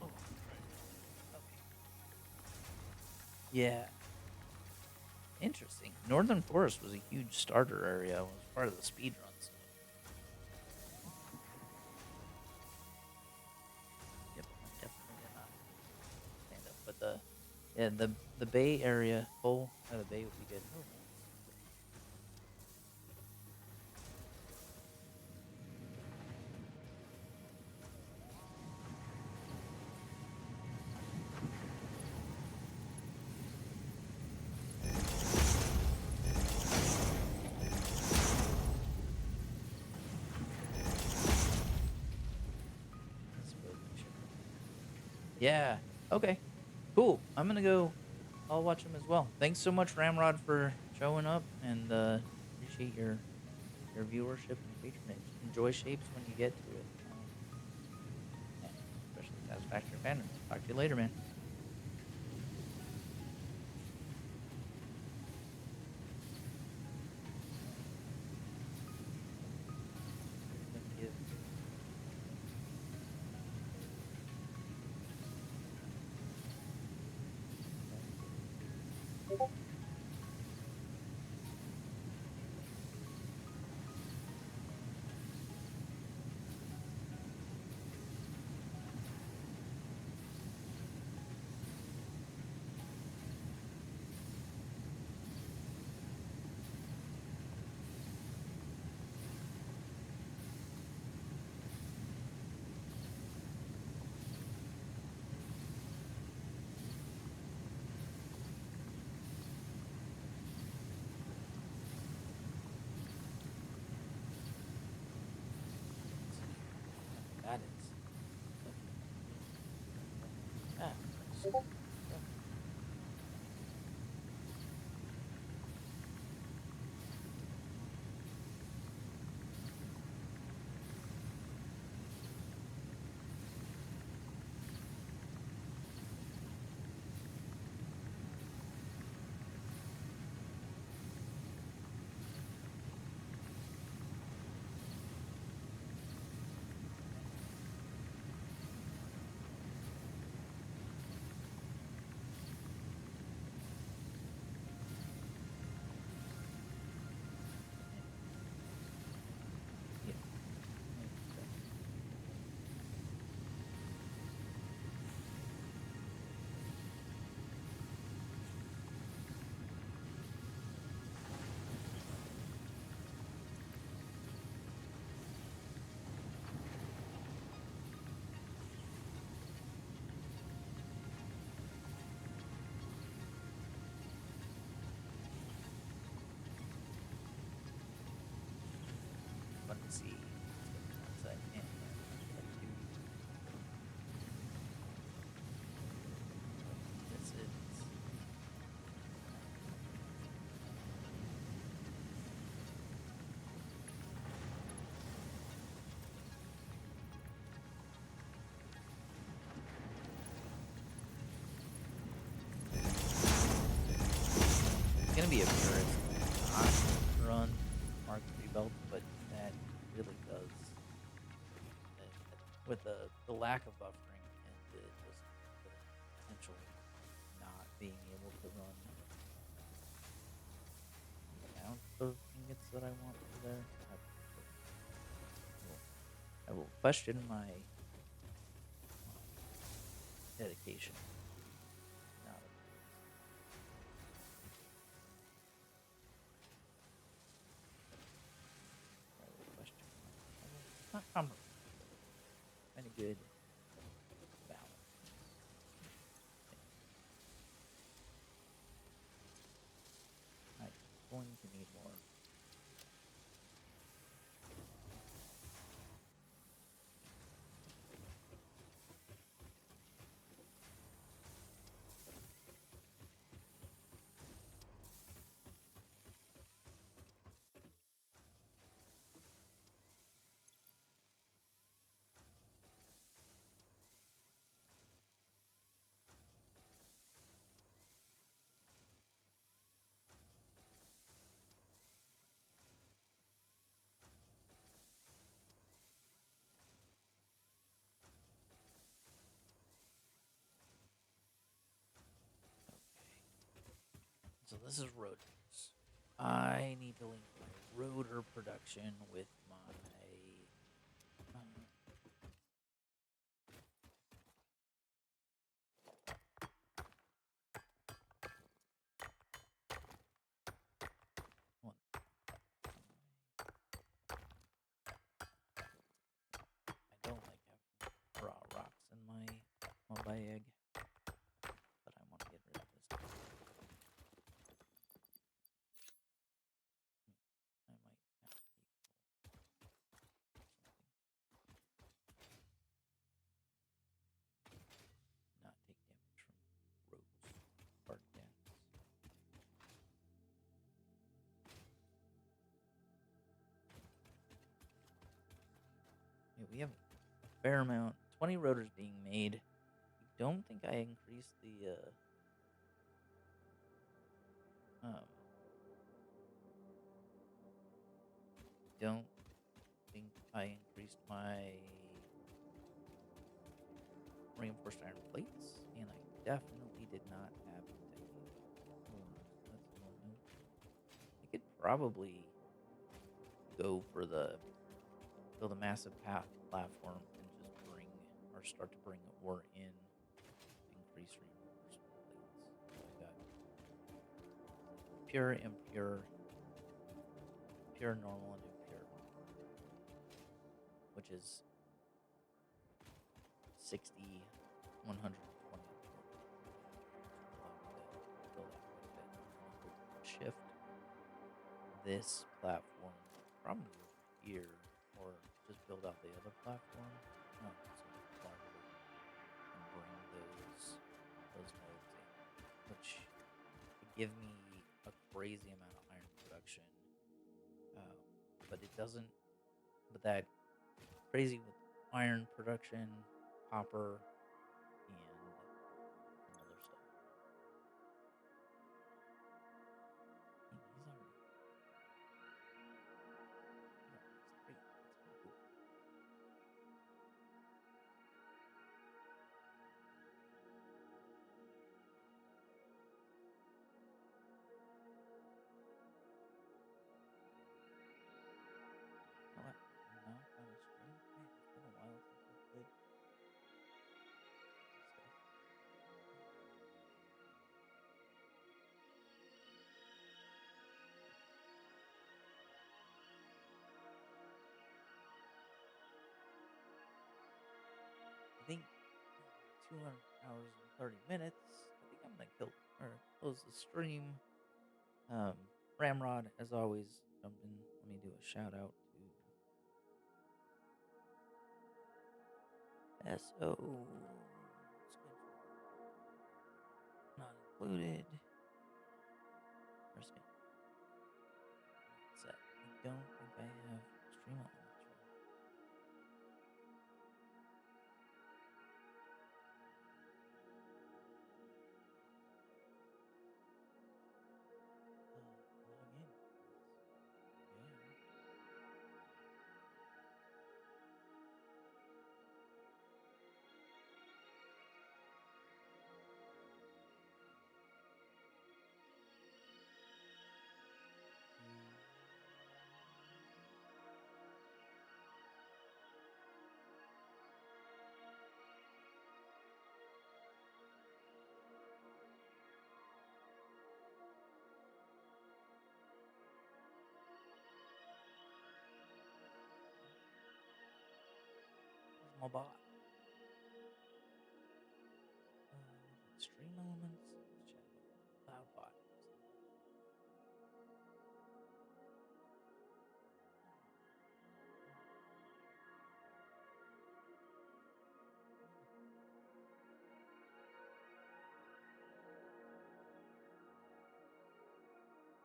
Oh, okay. Yeah, interesting. Northern Forest was a huge starter area. It was part of the speedrun stuff. Yep, I definitely did not Yeah, the Bay Area, full of the Bay would be good. Oh, nice. Yeah. Okay. Cool. I'm gonna go. I'll watch them as well. Thanks so much, Ramrod, for showing up, and appreciate your viewership and patronage. Enjoy Shapes when you get to it. Yeah, especially Satisfactory fandom. Talk to you later, man. Thank you. Let's see here. That is. Ah, nice. Go. Yeah. Maybe so. Fun to see what's going on inside. And that too. This is. It's gonna be embarrassing not to run Mark III belt, but that really does with the lack of buffering and just the potential not being able to run the amount of ingots that I want for there. I will question my dedication. Not a, I will question my. I will not compromise, but find a good balance. I'm going to need more. So this is rotors. I need to link my rotor production with my uh, leg, but I want to get rid of this. I might have to not take damage from roads, hard gas. Yeah, we have a fair amount. 20 rotors being made. I don't think I increased the don't think I increased my reinforced iron plates, and I definitely did not have titanium ores. That's annoying. I could probably go for the build a massive path platform and just bring or start to bring ore in, increase reinforced plates. So I got pure, impure, pure, normal, and impure, which is 60, 120. Fill that quite a bit. And I'll shift this platform probably over here, or just build out the other platform. So larger and bring those nodes in, which would give me a crazy amount of iron production. Um, but it doesn't. But that crazy with iron production, copper, and some other stuff. And he's already straight. That's pretty cool. You know what? Knock on a stream. Man, it's been a while since I played stuff. I think 200 hours and 30 minutes. I think I'm gonna kill or close the stream. Ramrod, as always, jump in. Let me do a shout out to SO schedule not included. Or schedule not set. I don't think I have stream elements running. Log in. Yeah. Where's my bot? Was it stream elements? Let's check. Cloud bot.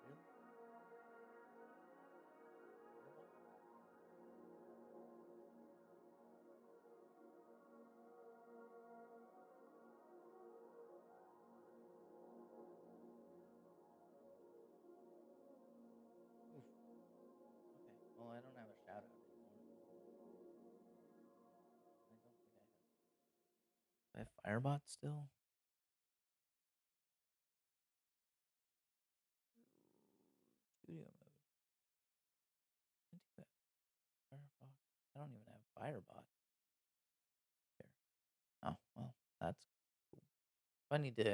Really? Oof. Okay. Well, I don't have a shout out anymore. I don't think I have. Do I have Firebot still? Studio mode. I do have Firefox. I don't even have Firebot here. Oh, well, that's cool. I need to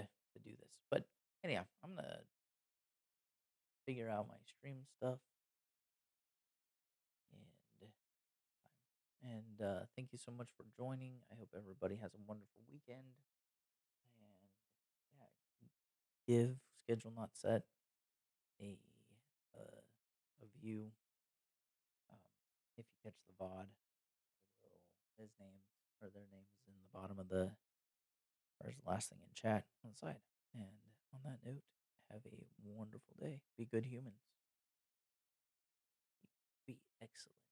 do this. But anyhow, I'm gonna figure out my stream stuff and thank you so much for joining. I hope everybody has a wonderful weekend. and yeah, give schedule not set a uh, a view. Um, if you catch the VOD, his names or their names in the bottom of the or as the last thing in chat on the side. And on that note, have a wonderful day. Be good humans. Be excellent.